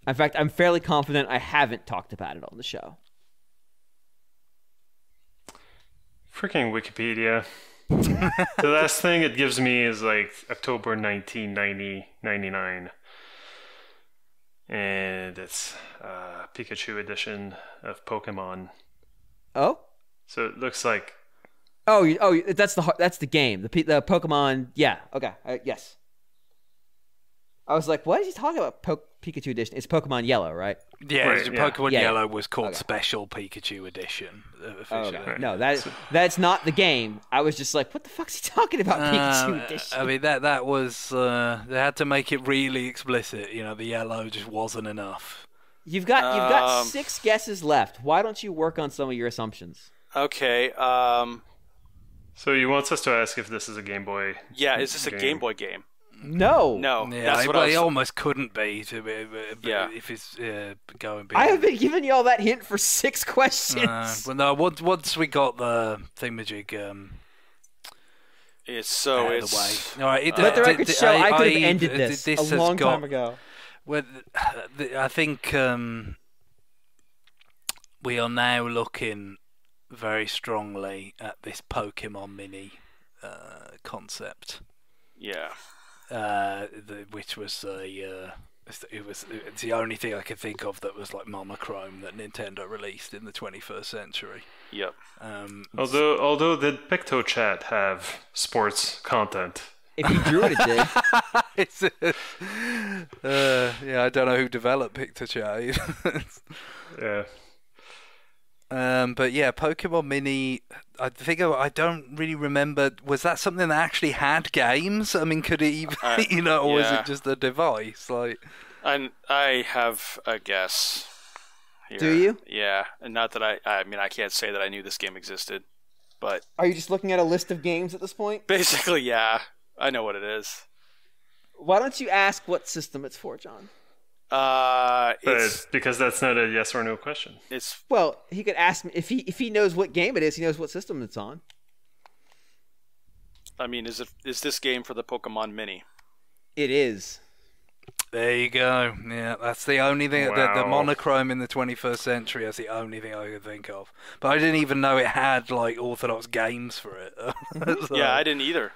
In fact, I'm fairly confident I haven't talked about it on the show. Freaking Wikipedia. The last thing it gives me is like October 1999. And it's Pikachu edition of Pokemon. Oh? So it looks like... That's the game. The Pokemon... Yeah, okay. Yes. I was like, what is he talking about? Pikachu edition? It's Pokemon Yellow, right? Yeah, Right, Pokemon yeah. Yellow was called Okay. Special Pikachu Edition. Okay. Right. No, that's not the game. I was just like, what the fuck's he talking about, Pikachu edition? I mean, that was... they had to make it really explicit. You know, the yellow just wasn't enough. You've got 6 guesses left. Why don't you work on some of your assumptions? Okay. So you want us to ask if this is a Game Boy? Yeah, is this a Game Boy game? No. No. Yeah, that's what I it was... almost couldn't be Yeah. if it's going big. I have been giving you all that hint for 6 questions. Well, no. Once we got the thingamajig It's out of the way. All right. Let the record show I could have ended this a has long got- time ago. Well, I think we are now looking very strongly at this Pokemon Mini concept. Yeah. Which was it's the only thing I could think of that was like monochrome that Nintendo released in the 21st century. Yep. Although did PictoChat have sports content? If you drew it, it did. Yeah, I don't know who developed PictoChat. Yeah. But yeah, Pokemon Mini. I think I don't really remember. Was that something that actually had games? I mean, could it even, or was it just a device? Like, I have a guess here. Do you? Yeah, and not that I mean, I can't say that I knew this game existed, but Are you just looking at a list of games at this point? basically, yeah, I know what it is. Why don't you ask what system it's for, John? It's Because that's not a yes or no question. it's Well, he could ask me if he knows what game it is. He knows what system it's on. I mean, is this game for the Pokemon Mini? It is. there you go. Yeah, that's the only thing. The Wow. monochrome in the 21st century. That's the only thing I could think of. But I didn't even know it had like orthodox games for it. So- Yeah, I didn't either.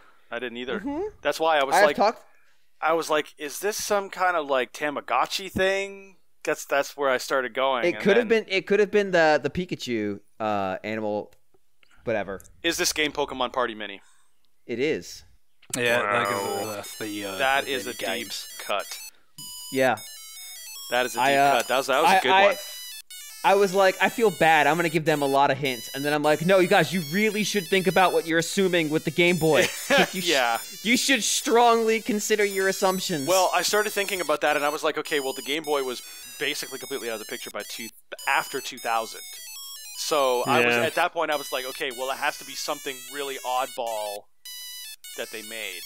That's why I was I've like, talked. I was like, is this some kind of like Tamagotchi thing? That's where I started going. It could have been. It could have been the Pikachu animal, whatever. Is this game Pokemon Party Mini? It is. Yeah, Wow. that's the. That the is a mini deep games. cut. Yeah. That is a deep I, cut. That was a good one. I was like, I feel bad. I'm going to give them a lot of hints. And then I'm like, no, you guys, you really should think about what you're assuming with the Game Boy. You should strongly consider your assumptions. Well, I started thinking about that, and I was like, okay, well, the Game Boy was basically completely out of the picture after 2000. So at that point, I was like, okay, well, it has to be something really oddball that they made.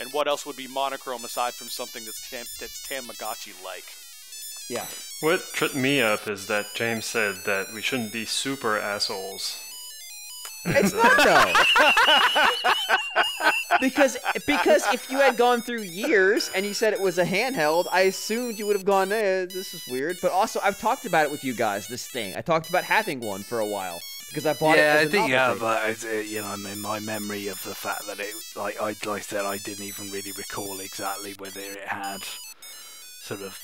And what else would be monochrome aside from something that's Tamagotchi-like? Yeah. What tripped me up is that James said that we shouldn't be super assholes. It's not though. because if you had gone through years and you said it was a handheld, I assumed you would have gone, this is weird. But also, I've talked about it with you guys, this thing. I talked about having one for a while. Because I bought it as a novelty. But in my memory of the fact that it, like I said, I didn't even really recall exactly whether it had sort of,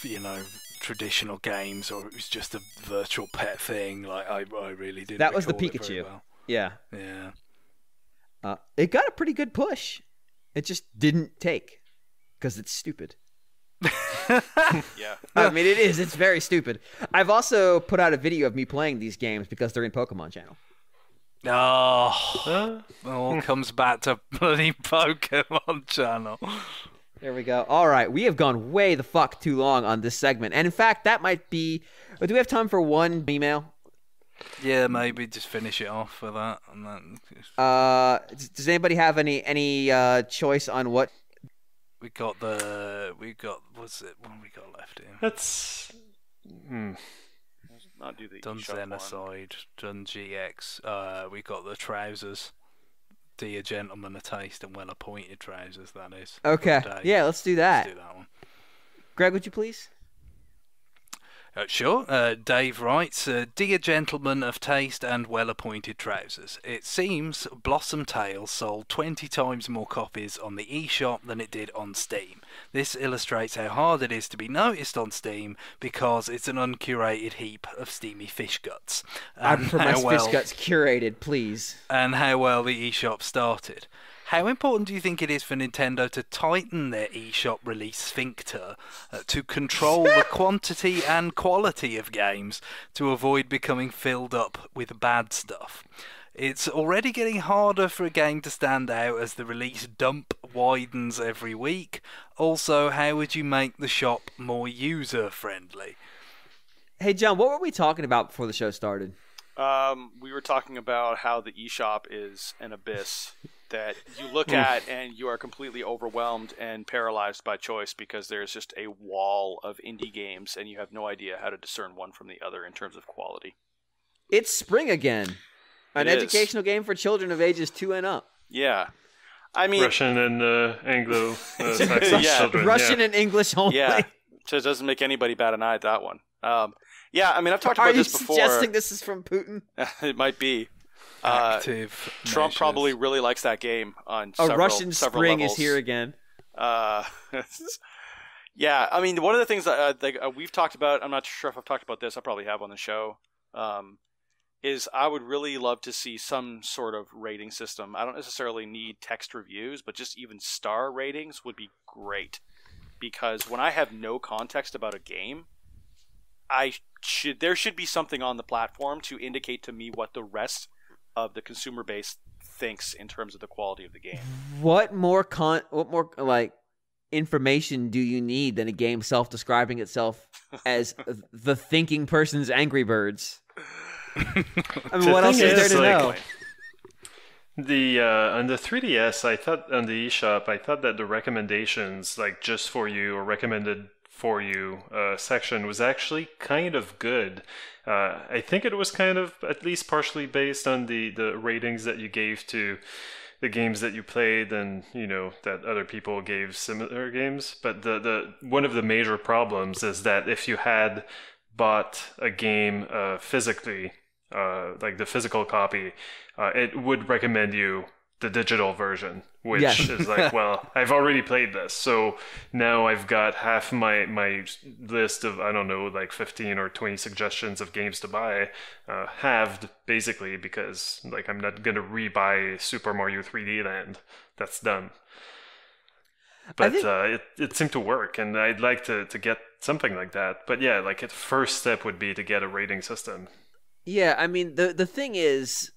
traditional games or it was just a virtual pet thing. Like I really didn't. That was the recall it Pikachu. very well. Yeah. Yeah. It got a pretty good push. It just didn't take because it's stupid. Yeah. I mean, it is. It's very stupid. I've also put out a video of me playing these games because they're in Pokemon Channel. Oh, it all comes back to bloody Pokemon Channel. There we go. All right. We have gone way the fuck too long on this segment. And in fact, that might be... Do we have time for one email? Yeah, maybe just finish it off with that. And then... Does anybody have any choice on what... What's it? What have we got left here? That's... Not do the Done eShop one. Xenocide, done GX. We got the trousers. Dear gentleman of taste and well-appointed trousers, that is. Okay. Yeah, let's do that. Let's do that one. Greg, would you please? Sure. Dave writes, Dear gentleman of taste and well-appointed trousers, it seems Blossom Tales sold 20 times more copies on the eShop than it did on Steam. This illustrates how hard it is to be noticed on Steam because it's an uncurated heap of steamy fish guts. I prefer my fish guts curated, please. And how well the eShop started. How important do you think it is for Nintendo to tighten their eShop release sphincter to control the quantity and quality of games to avoid becoming filled up with bad stuff? It's already getting harder for a game to stand out as the release dump widens every week. Also, how would you make the shop more user-friendly? Hey, John, what were we talking about before the show started? We were talking about how the eShop is an abyss that you look at and you are completely overwhelmed and paralyzed by choice because there's just a wall of indie games and you have no idea how to discern one from the other in terms of quality. It's spring again. An educational game for children of ages 2 and up. Yeah. I mean... Russian and Anglo-Saxon children. Russian and English only. Yeah. So it doesn't make anybody bat an eye at that one. Yeah, I mean, I've talked about this before. Are you suggesting this is from Putin? It might be. Active Trump measures. probably really likes that game on several Russian spring levels. is here again. Yeah, I mean, one of the things that we've talked about, I'm not sure if I've talked about this, I probably have on the show, is I would really love to see some sort of rating system. I don't necessarily need text reviews, but just even star ratings would be great. Because when I have no context about a game, there should be something on the platform to indicate to me what the rest of the consumer base thinks in terms of the quality of the game. What more information do you need than a game self-describing itself as the thinking person's Angry Birds? I mean, what else is there to know? On the 3DS, I thought on the eShop, I thought that the recommendations, like just for you or recommended for you section was actually kind of good. I think it was kind of at least partially based on the ratings that you gave to the games that you played and, that other people gave similar games. But the one of the major problems is that if you had bought a game physically, like the physical copy, it would recommend you the digital version, which is like, well, I've already played this, so now I've got half my list of, I don't know, like 15 or 20 suggestions of games to buy halved, basically, because like I'm not going to rebuy Super Mario 3D Land. That's done. But it seemed to work, and I'd like to get something like that. But yeah, like the first step would be to get a rating system. Yeah, I mean, the thing is,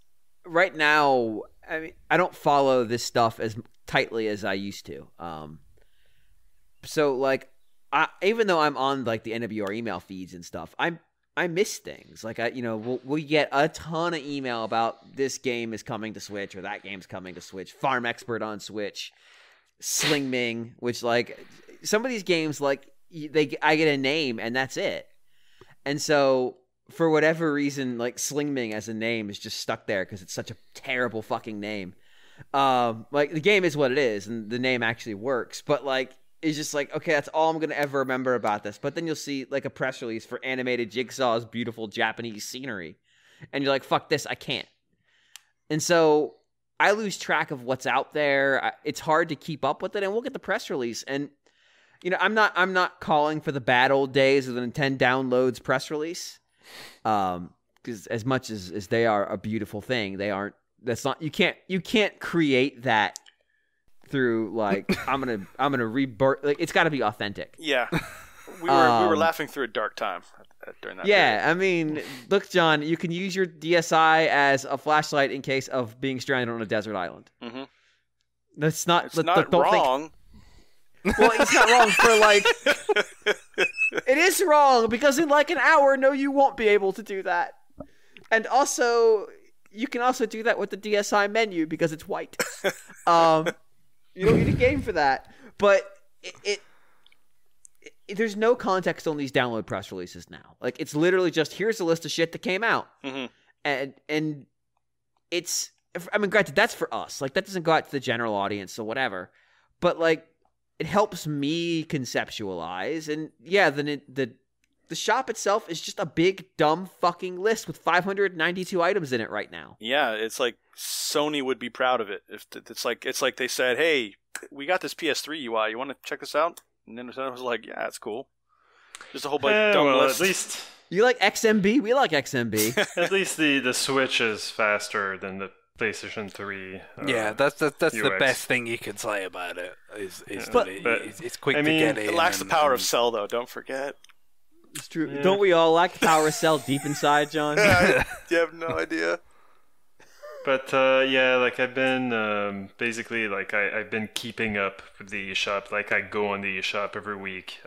right now, I mean, I don't follow this stuff as tightly as I used to. So like, even though I'm on like the NWR email feeds and stuff, I miss things. Like we get a ton of email about this game is coming to Switch or that game's coming to Switch. Farm Expert on Switch, Sling Ming, which like some of these games like I get a name and that's it. And so for whatever reason, like Sling Ming as a name is just stuck there because it's such a terrible fucking name. Like the game is what it is, and the name actually works, but like. It's just like, okay, that's all I'm going to ever remember about this. But then you'll see like a press release for animated Jigsaw's beautiful Japanese scenery. And you're like, fuck this, I can't. And so I lose track of what's out there. It's hard to keep up with it. And we'll get the press release. And, I'm not calling for the bad old days of the Nintendo Downloads press release. Because as much as they are a beautiful thing, you can't create that through like I'm gonna rebirth. Like it's got to be authentic. Yeah, we were laughing through a dark time during that. Yeah, period. I mean, look, John, you can use your DSi as a flashlight in case of being stranded on a desert island. Mm-hmm. That's not. It's not wrong. Well, it's not wrong for like. It is wrong because in like an hour, no, you won't be able to do that. And also, you can also do that with the DSi menu because it's white. You don't need a game for that. But there's no context on these download press releases now. Like it's literally just here's a list of shit that came out, and it's. I mean, granted, that's for us. Like that doesn't go out to the general audience or whatever. But like, it helps me conceptualize. And yeah, the shop itself is just a big dumb fucking list with 592 items in it right now. Yeah, it's like Sony would be proud of it. If it's like they said, "Hey, we got this PS3 UI. You want to check this out?" And then Nintendo was like, "Yeah, it's cool." Just a whole bunch of dumb lists. At least you like XMB. We like XMB. At least the Switch is faster than the PlayStation 3. Yeah, that's UX. the best thing you can say about it. It's quick to get in. It lacks the power of Cell, though. Don't forget. It's true. Yeah. Don't we all lack the power of Cell deep inside, John? You have no idea. But yeah, like I've been basically like I've been keeping up with the eShop. Like I go on the eShop every week,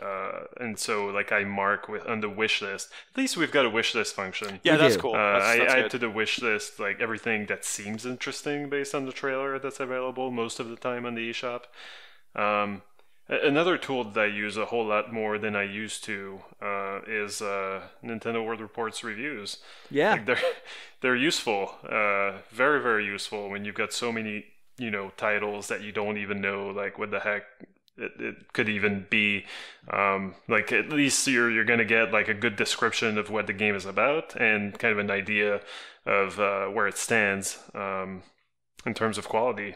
and so like I mark on the wish list. At least we've got a wish list function. Yeah, that's cool. I that's add to the wish list like everything that seems interesting based on the trailer that's available most of the time on the eShop. Another tool that I use a whole lot more than I used to is Nintendo World Report's reviews. Yeah, like they're useful, very very useful when you've got so many titles that you don't even know like what the heck it could even be. Like at least you're gonna get like a good description of what the game is about and kind of an idea of where it stands in terms of quality.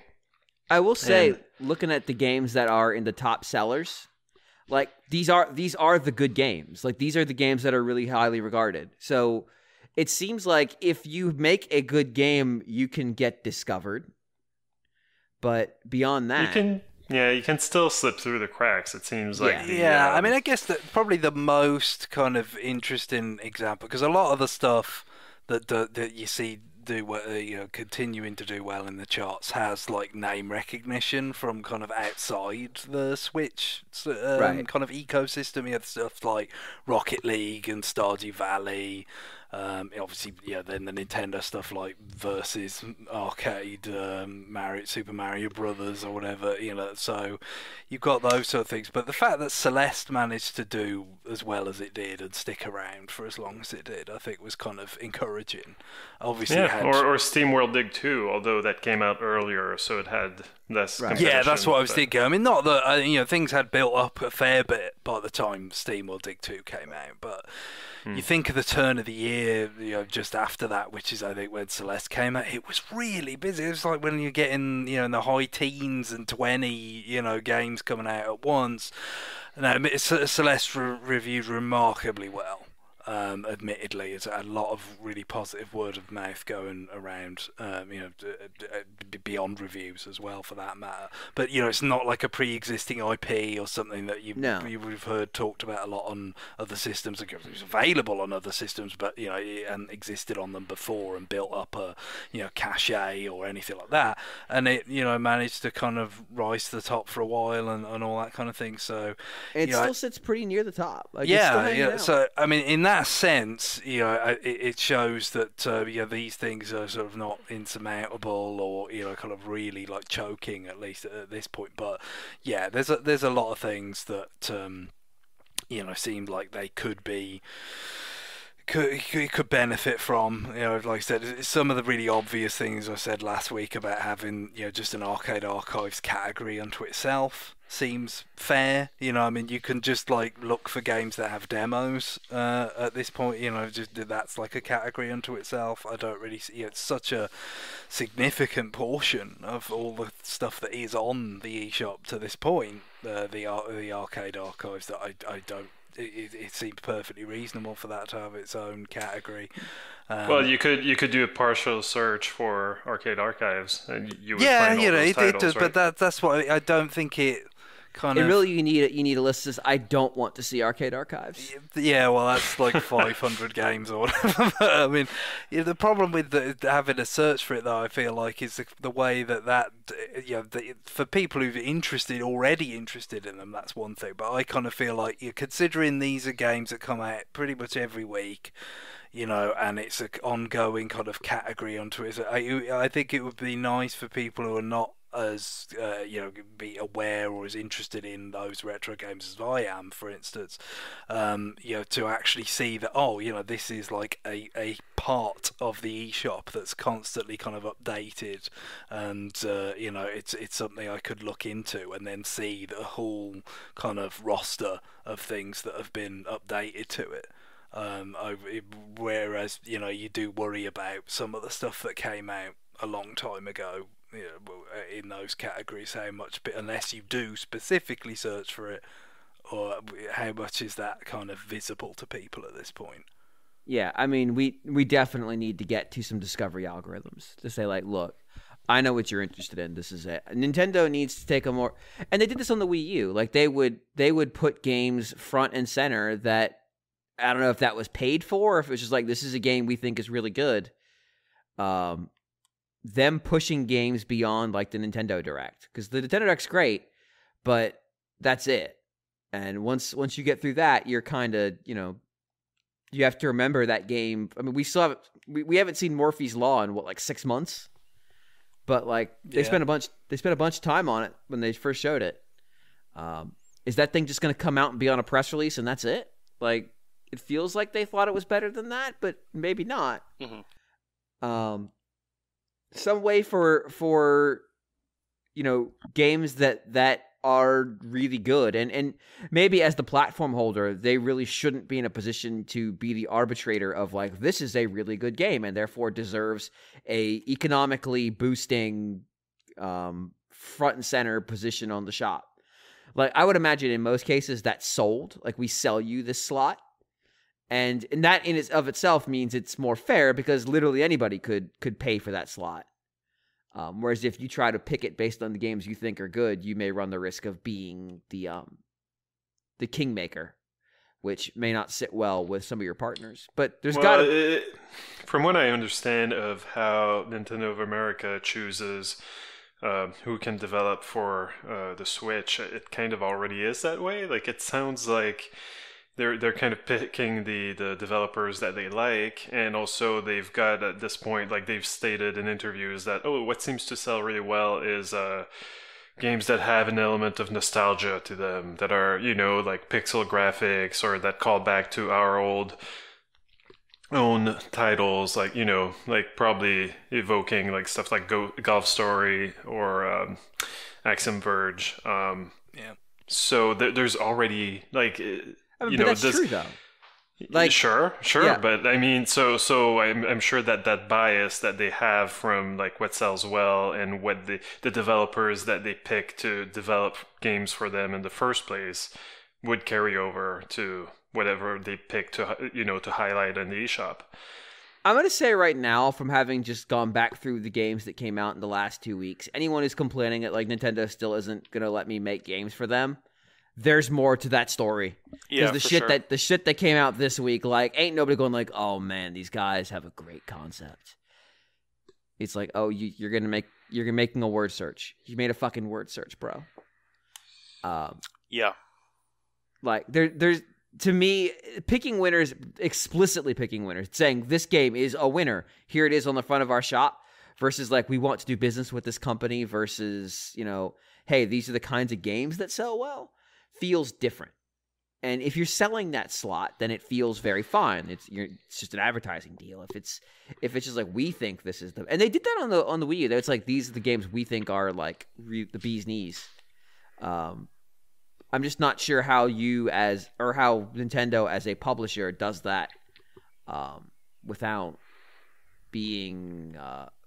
I will say, looking at the games that are in the top sellers, like these are the good games. Like these are the games that are really highly regarded. So it seems like if you make a good game, you can get discovered. But beyond that, you can still slip through the cracks. It seems like I mean, I guess that probably the most kind of interesting example, because a lot of the stuff that you see continuing to do well in the charts has like name recognition from kind of outside the Switch kind of ecosystem. You have stuff like Rocket League and Stardew Valley. Obviously, then the Nintendo stuff like Versus Arcade, Super Mario Brothers or whatever, so you've got those sort of things. But the fact that Celeste managed to do as well as it did and stick around for as long as it did, I think was kind of encouraging. Obviously, or Steam World Dig 2, although that came out earlier, so it had less competition. Yeah, that's what I was thinking. I mean, not that things had built up a fair bit by the time Steam World Dig 2 came out, but you think of the turn of the year, just after that, which is I think when Celeste came out, it was really busy. It was like when you're getting, in the high teens and 20, games coming out at once. No, Celeste reviewed remarkably well. Admittedly, it's a lot of really positive word of mouth going around, beyond reviews as well, for that matter. But it's not like a pre-existing IP or something that you would have heard talked about a lot on other systems. It was available on other systems, but it hadn't existed on them before and built up a cache or anything like that. And it managed to kind of rise to the top for a while and all that kind of thing. So it still sits pretty near the top. Like, yeah. So I mean, in that sense, it shows that these things are sort of not insurmountable or kind of really like choking, at least at this point. But yeah, there's a lot of things that seem like they could benefit from. Like I said, some of the really obvious things I said last week about having just an arcade archives category unto itself seems fair. I mean, you can just like look for games that have demos at this point. Just that's like a category unto itself. I don't really see it's such a significant portion of all the stuff that is on the eShop to this point. The arcade archives that I don't. It seems perfectly reasonable for that to have its own category. Well, you could do a partial search for arcade archives, and you would find all those titles, it does. right? But that's what I don't think it kind of. Really, you need a list that says, I don't want to see arcade archives. Yeah, well, that's like 500 games or whatever. But, I mean, the problem with having a search for it, though, I feel like, is the way that for people who've already interested in them, that's one thing. But I kind of feel like considering these are games that come out pretty much every week, and it's an ongoing kind of category onto it. So I think it would be nice for people who are not as be aware or as interested in those retro games as I am, for instance, to actually see that this is like a part of the eShop that's constantly kind of updated, and it's something I could look into and then see the whole kind of roster of things that have been updated to it. Whereas you do worry about some of the stuff that came out a long time ago in those categories, how much, unless you do specifically search for it, or how much is that kind of visible to people at this point. Yeah, I mean, we definitely need to get to some discovery algorithms to say, like, look, I know what you're interested in. This is it. Nintendo needs to take a more, and they did this on the Wii U. Like, they would put games front and center that, I don't know if that was paid for, or if it was just like, this is a game we think is really good. Them pushing games beyond like the Nintendo Direct, because the Nintendo Direct's great, but that's it. And once you get through that, you're kind of you have to remember that game. I mean, we haven't seen Murphy's Law in what, like 6 months, but like they spent a bunch of time on it when they first showed it. Is that thing just going to come out and be on a press release and that's it? Like, it feels like they thought it was better than that, but maybe not. Mm-hmm. Some way for games that are really good, and maybe as the platform holder, they really shouldn't be in a position to be the arbitrator of like, this is a really good game and therefore deserves a economically boosting front and center position on the shop. Like, I would imagine in most cases that's sold, like, we sell you this slot. And that in of itself means it's more fair, because literally anybody could pay for that slot. Whereas if you try to pick it based on the games you think are good, you may run the risk of being the kingmaker, which may not sit well with some of your partners. But there's from what I understand of how Nintendo of America chooses who can develop for the Switch, it kind of already is that way. Like, it sounds like they're kind of picking the developers that they like, and also they've got, at this point, like they've stated in interviews, that what seems to sell really well is games that have an element of nostalgia to them, that are like pixel graphics, or that call back to our old own titles, like like probably evoking like stuff like Golf Story or Axiom Verge. So there's already like. But that's true, though. Like, sure, yeah. But I mean, so I'm sure that bias that they have from like what sells well and what the developers that they pick to develop games for them in the first place would carry over to whatever they pick to to highlight in the eShop. I'm going to say right now, from having just gone back through the games that came out in the last 2 weeks, anyone who's complaining that like Nintendo still isn't going to let me make games for them, there's more to that story. Yeah, the shit that came out this week, like, ain't nobody going like, oh man, these guys have a great concept. It's like, oh, you're making a word search. You made a fucking word search, bro. Yeah. Like there's to me, picking winners, explicitly picking winners, saying this game is a winner. Here it is on the front of our shop, versus like we want to do business with this company versus, hey, these are the kinds of games that sell well, feels different. And if you're selling that slot, then it feels very fine. It's just an advertising deal. If it's just like we think this is and they did that on the Wii U. It's like these are the games we think are like the bee's knees. I'm just not sure how how Nintendo as a publisher does that without being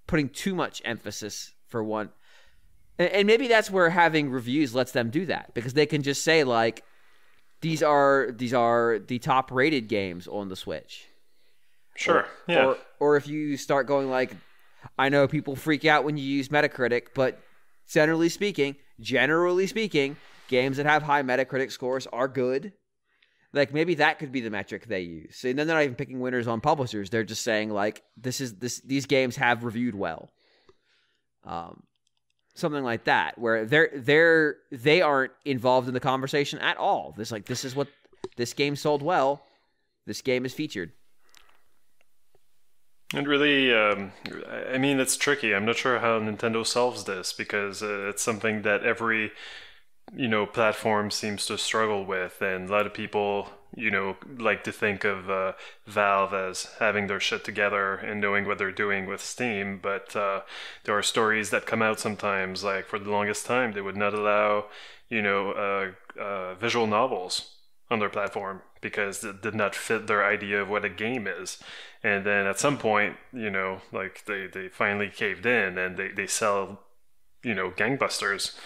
putting too much emphasis for one. And maybe that's where having reviews lets them do that, because they can just say like, these are the top rated games on the Switch. Sure. Or if you start going like, I know people freak out when you use Metacritic, but generally speaking, games that have high Metacritic scores are good. Like maybe that could be the metric they use. And then they're not even picking winners on publishers. They're just saying like these games have reviewed well. Something like that, where they aren't involved in the conversation at all. This is what this game sold well. This game is featured. And really, I mean, it's tricky. I'm not sure how Nintendo solves this, because it's something that every platform seems to struggle with, and a lot of people like to think of Valve as having their shit together and knowing what they're doing with Steam, but there are stories that come out sometimes, like for the longest time they would not allow visual novels on their platform because it did not fit their idea of what a game is. And then at some point, like they finally caved in, and they sell gangbusters,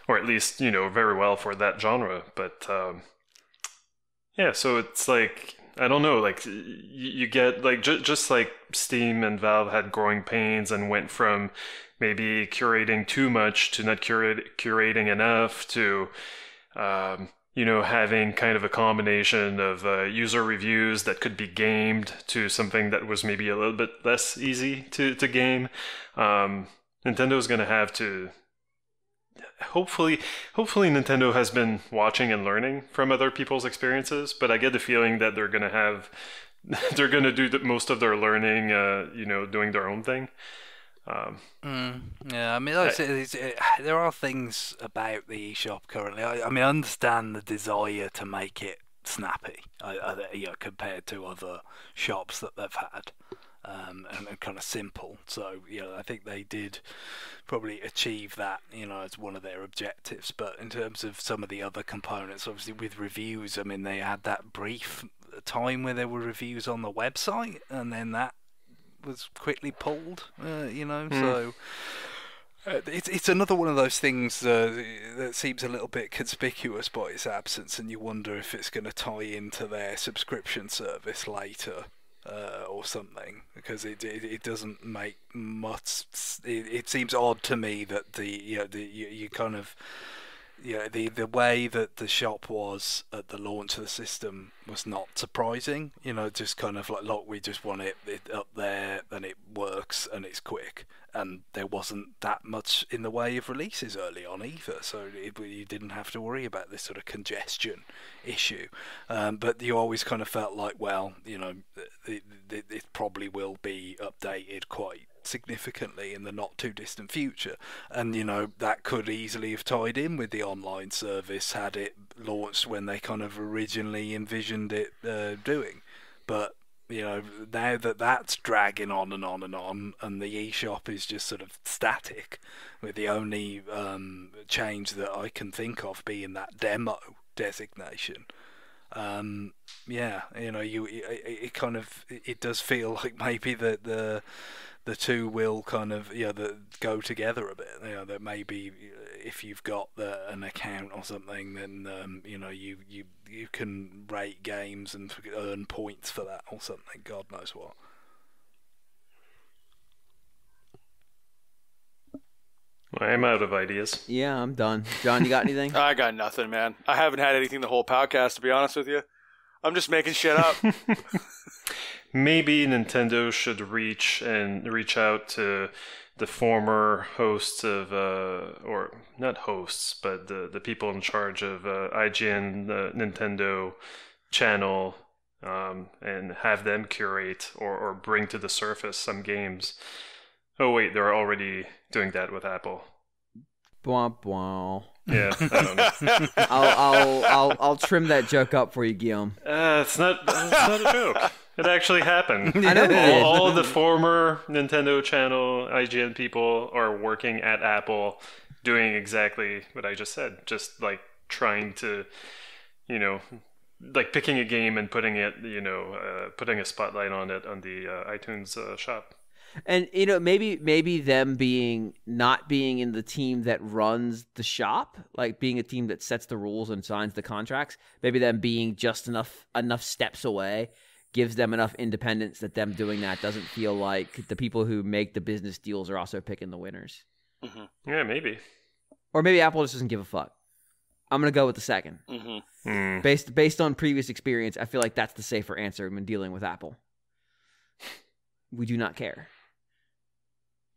or at least very well for that genre. But yeah, so it's like, I don't know, like you get like just like Steam and Valve had growing pains and went from maybe curating too much to not curating enough to having kind of a combination of user reviews that could be gamed to something that was maybe a little bit less easy to game. Nintendo's going to have to hopefully Nintendo has been watching and learning from other people's experiences, but I get the feeling that they're going to do most of their learning doing their own thing. Yeah, I mean, there are things about the eShop currently. I mean, I understand the desire to make it snappy, compared to other shops that they've had, and kind of simple. So, I think they did probably achieve that, as one of their objectives. But in terms of some of the other components, obviously with reviews, I mean, they had that brief time where there were reviews on the website, and then that was quickly pulled, so it's another one of those things that seems a little bit conspicuous by its absence, and you wonder if it's going to tie into their subscription service later or something, because it doesn't make much. It seems odd to me that you kind of. The way that the shop was at the launch of the system was not surprising. Just kind of like, look, we just want it up there, and it works, and it's quick. And there wasn't that much in the way of releases early on either, so you didn't have to worry about this sort of congestion issue. But you always kind of felt like, well, it probably will be updated quite significantly in the not too distant future, and that could easily have tied in with the online service had it launched when they kind of originally envisioned it doing. But now that's dragging on and on and on, and the eShop is just sort of static, with the only change that I can think of being that demo designation. It does feel like maybe that the two will kind of go together a bit. That maybe if you've got an account or something, then you can rate games and earn points for that or something. God knows what. I'm out of ideas. Yeah, I'm done. John, you got anything? I got nothing, man. I haven't had anything the whole podcast, to be honest with you. I'm just making shit up. Maybe Nintendo should reach out to the former hosts of, or not hosts, but the people in charge of IGN, the Nintendo channel, and have them curate or bring to the surface some games. Oh wait, they're already doing that with Apple. Bwah, bwah. Yeah, I don't know. I'll trim that joke up for you, Guillaume. It's not a joke. It actually happened. I know all the former Nintendo channel IGN people are working at Apple, doing exactly what I just said. Just like trying to, like picking a game and putting it, putting a spotlight on it on the iTunes shop. And maybe them not being in the team that runs the shop, like being a team that sets the rules and signs the contracts, maybe them being just enough steps away gives them enough independence that them doing that doesn't feel like the people who make the business deals are also picking the winners. Mm-hmm. Yeah, maybe. Or maybe Apple just doesn't give a fuck. I'm gonna go with the second. Mm-hmm. Based on previous experience, I feel like that's the safer answer when dealing with Apple. We do not care.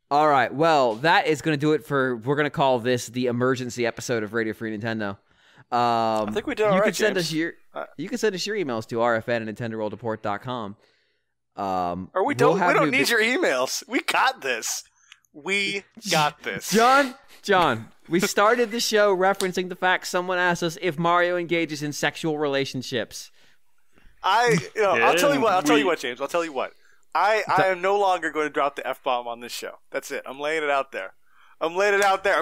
All right, well, that is going to do it we're going to call this the emergency episode of Radio Free Nintendo. I think we did all right, James. You can send us your emails to rfn@nintendoworldreport.com. Or we don't need your emails. We got this. John, we started the show referencing the fact someone asked us if Mario engages in sexual relationships. I'll tell you what, James. I'll tell you what. I am no longer going to drop the F-bomb on this show. That's it. I'm laying it out there. I'm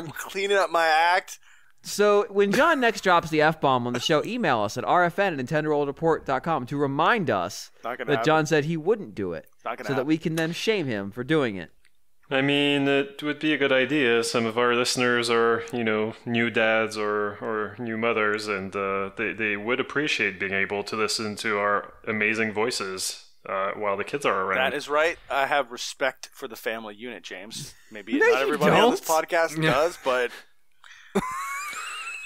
cleaning up my act. So when John next drops the F-bomb on the show, email us at rfn@nintendoworldreport.com to remind us that John said he wouldn't do it, that we can then shame him for doing it. I mean, it would be a good idea. Some of our listeners are, new dads or new mothers, and they would appreciate being able to listen to our amazing voices while the kids are around. That is right. I have respect for the family unit, James. Maybe not everybody on this podcast does, but...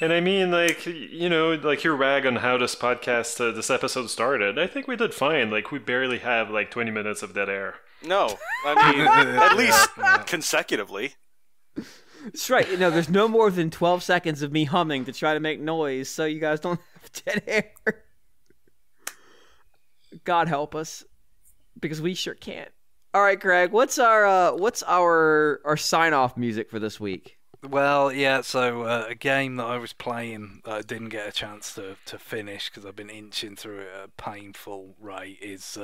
And I mean, like your rag on how this podcast, this episode started, I think we did fine. Like, we barely have, 20 minutes of dead air. No. I mean, at least consecutively. That's right. There's no more than 12 seconds of me humming to try to make noise, so you guys don't have dead air. God help us, because we sure can't. All right, Greg, what's our sign-off music for this week? Well, yeah, so a game that I was playing that I didn't get a chance to finish because I've been inching through it at a painful rate is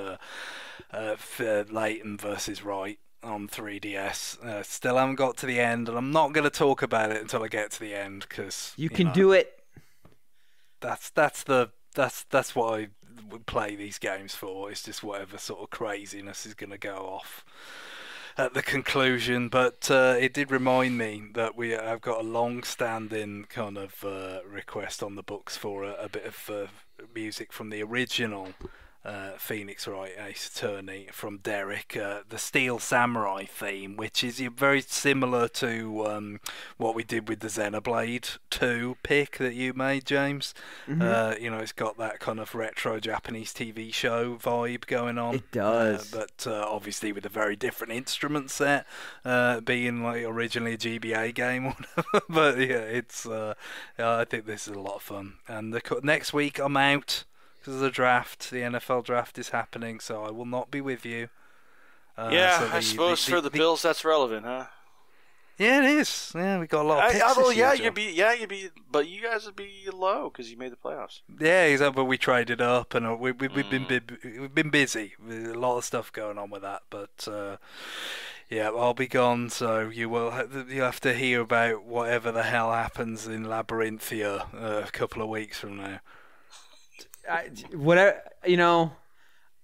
Leighton versus Wright on 3DS. Still haven't got to the end, and I'm not going to talk about it until I get to the end because you can do it. That's what I would play these games for. It's just whatever sort of craziness is going to go off at the conclusion, but it did remind me that I've got a long-standing kind of request on the books for a bit of music from the original Phoenix Wright Ace Attorney from Derek, the Steel Samurai theme, which is very similar to what we did with the Xenoblade 2 pick that you made, James. Mm-hmm. It's got that kind of retro Japanese TV show vibe going on. It does. But obviously with a very different instrument set, being originally a GBA game or whatever. But yeah, I think this is a lot of fun. And next week I'm out. Because the NFL draft is happening, so I will not be with you. I suppose for the Bills that's relevant, huh? Yeah, it is. Yeah, we got a lot of picks this year, you'd be, but you guys would be low because you made the playoffs. Yeah, exactly. But we traded up, and we've been busy with a lot of stuff going on with that. But yeah, I'll be gone, so you have to hear about whatever the hell happens in Labyrinthia a couple of weeks from now.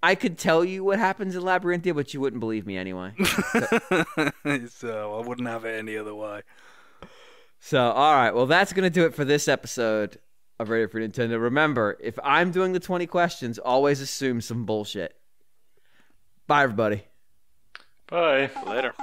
I could tell you what happens in Labyrinthia, but you wouldn't believe me anyway. So I wouldn't have it any other way. So, all right. Well, that's going to do it for this episode of Radio Free Nintendo. Remember, if I'm doing the 20 questions, always assume some bullshit. Bye, everybody. Bye. Later.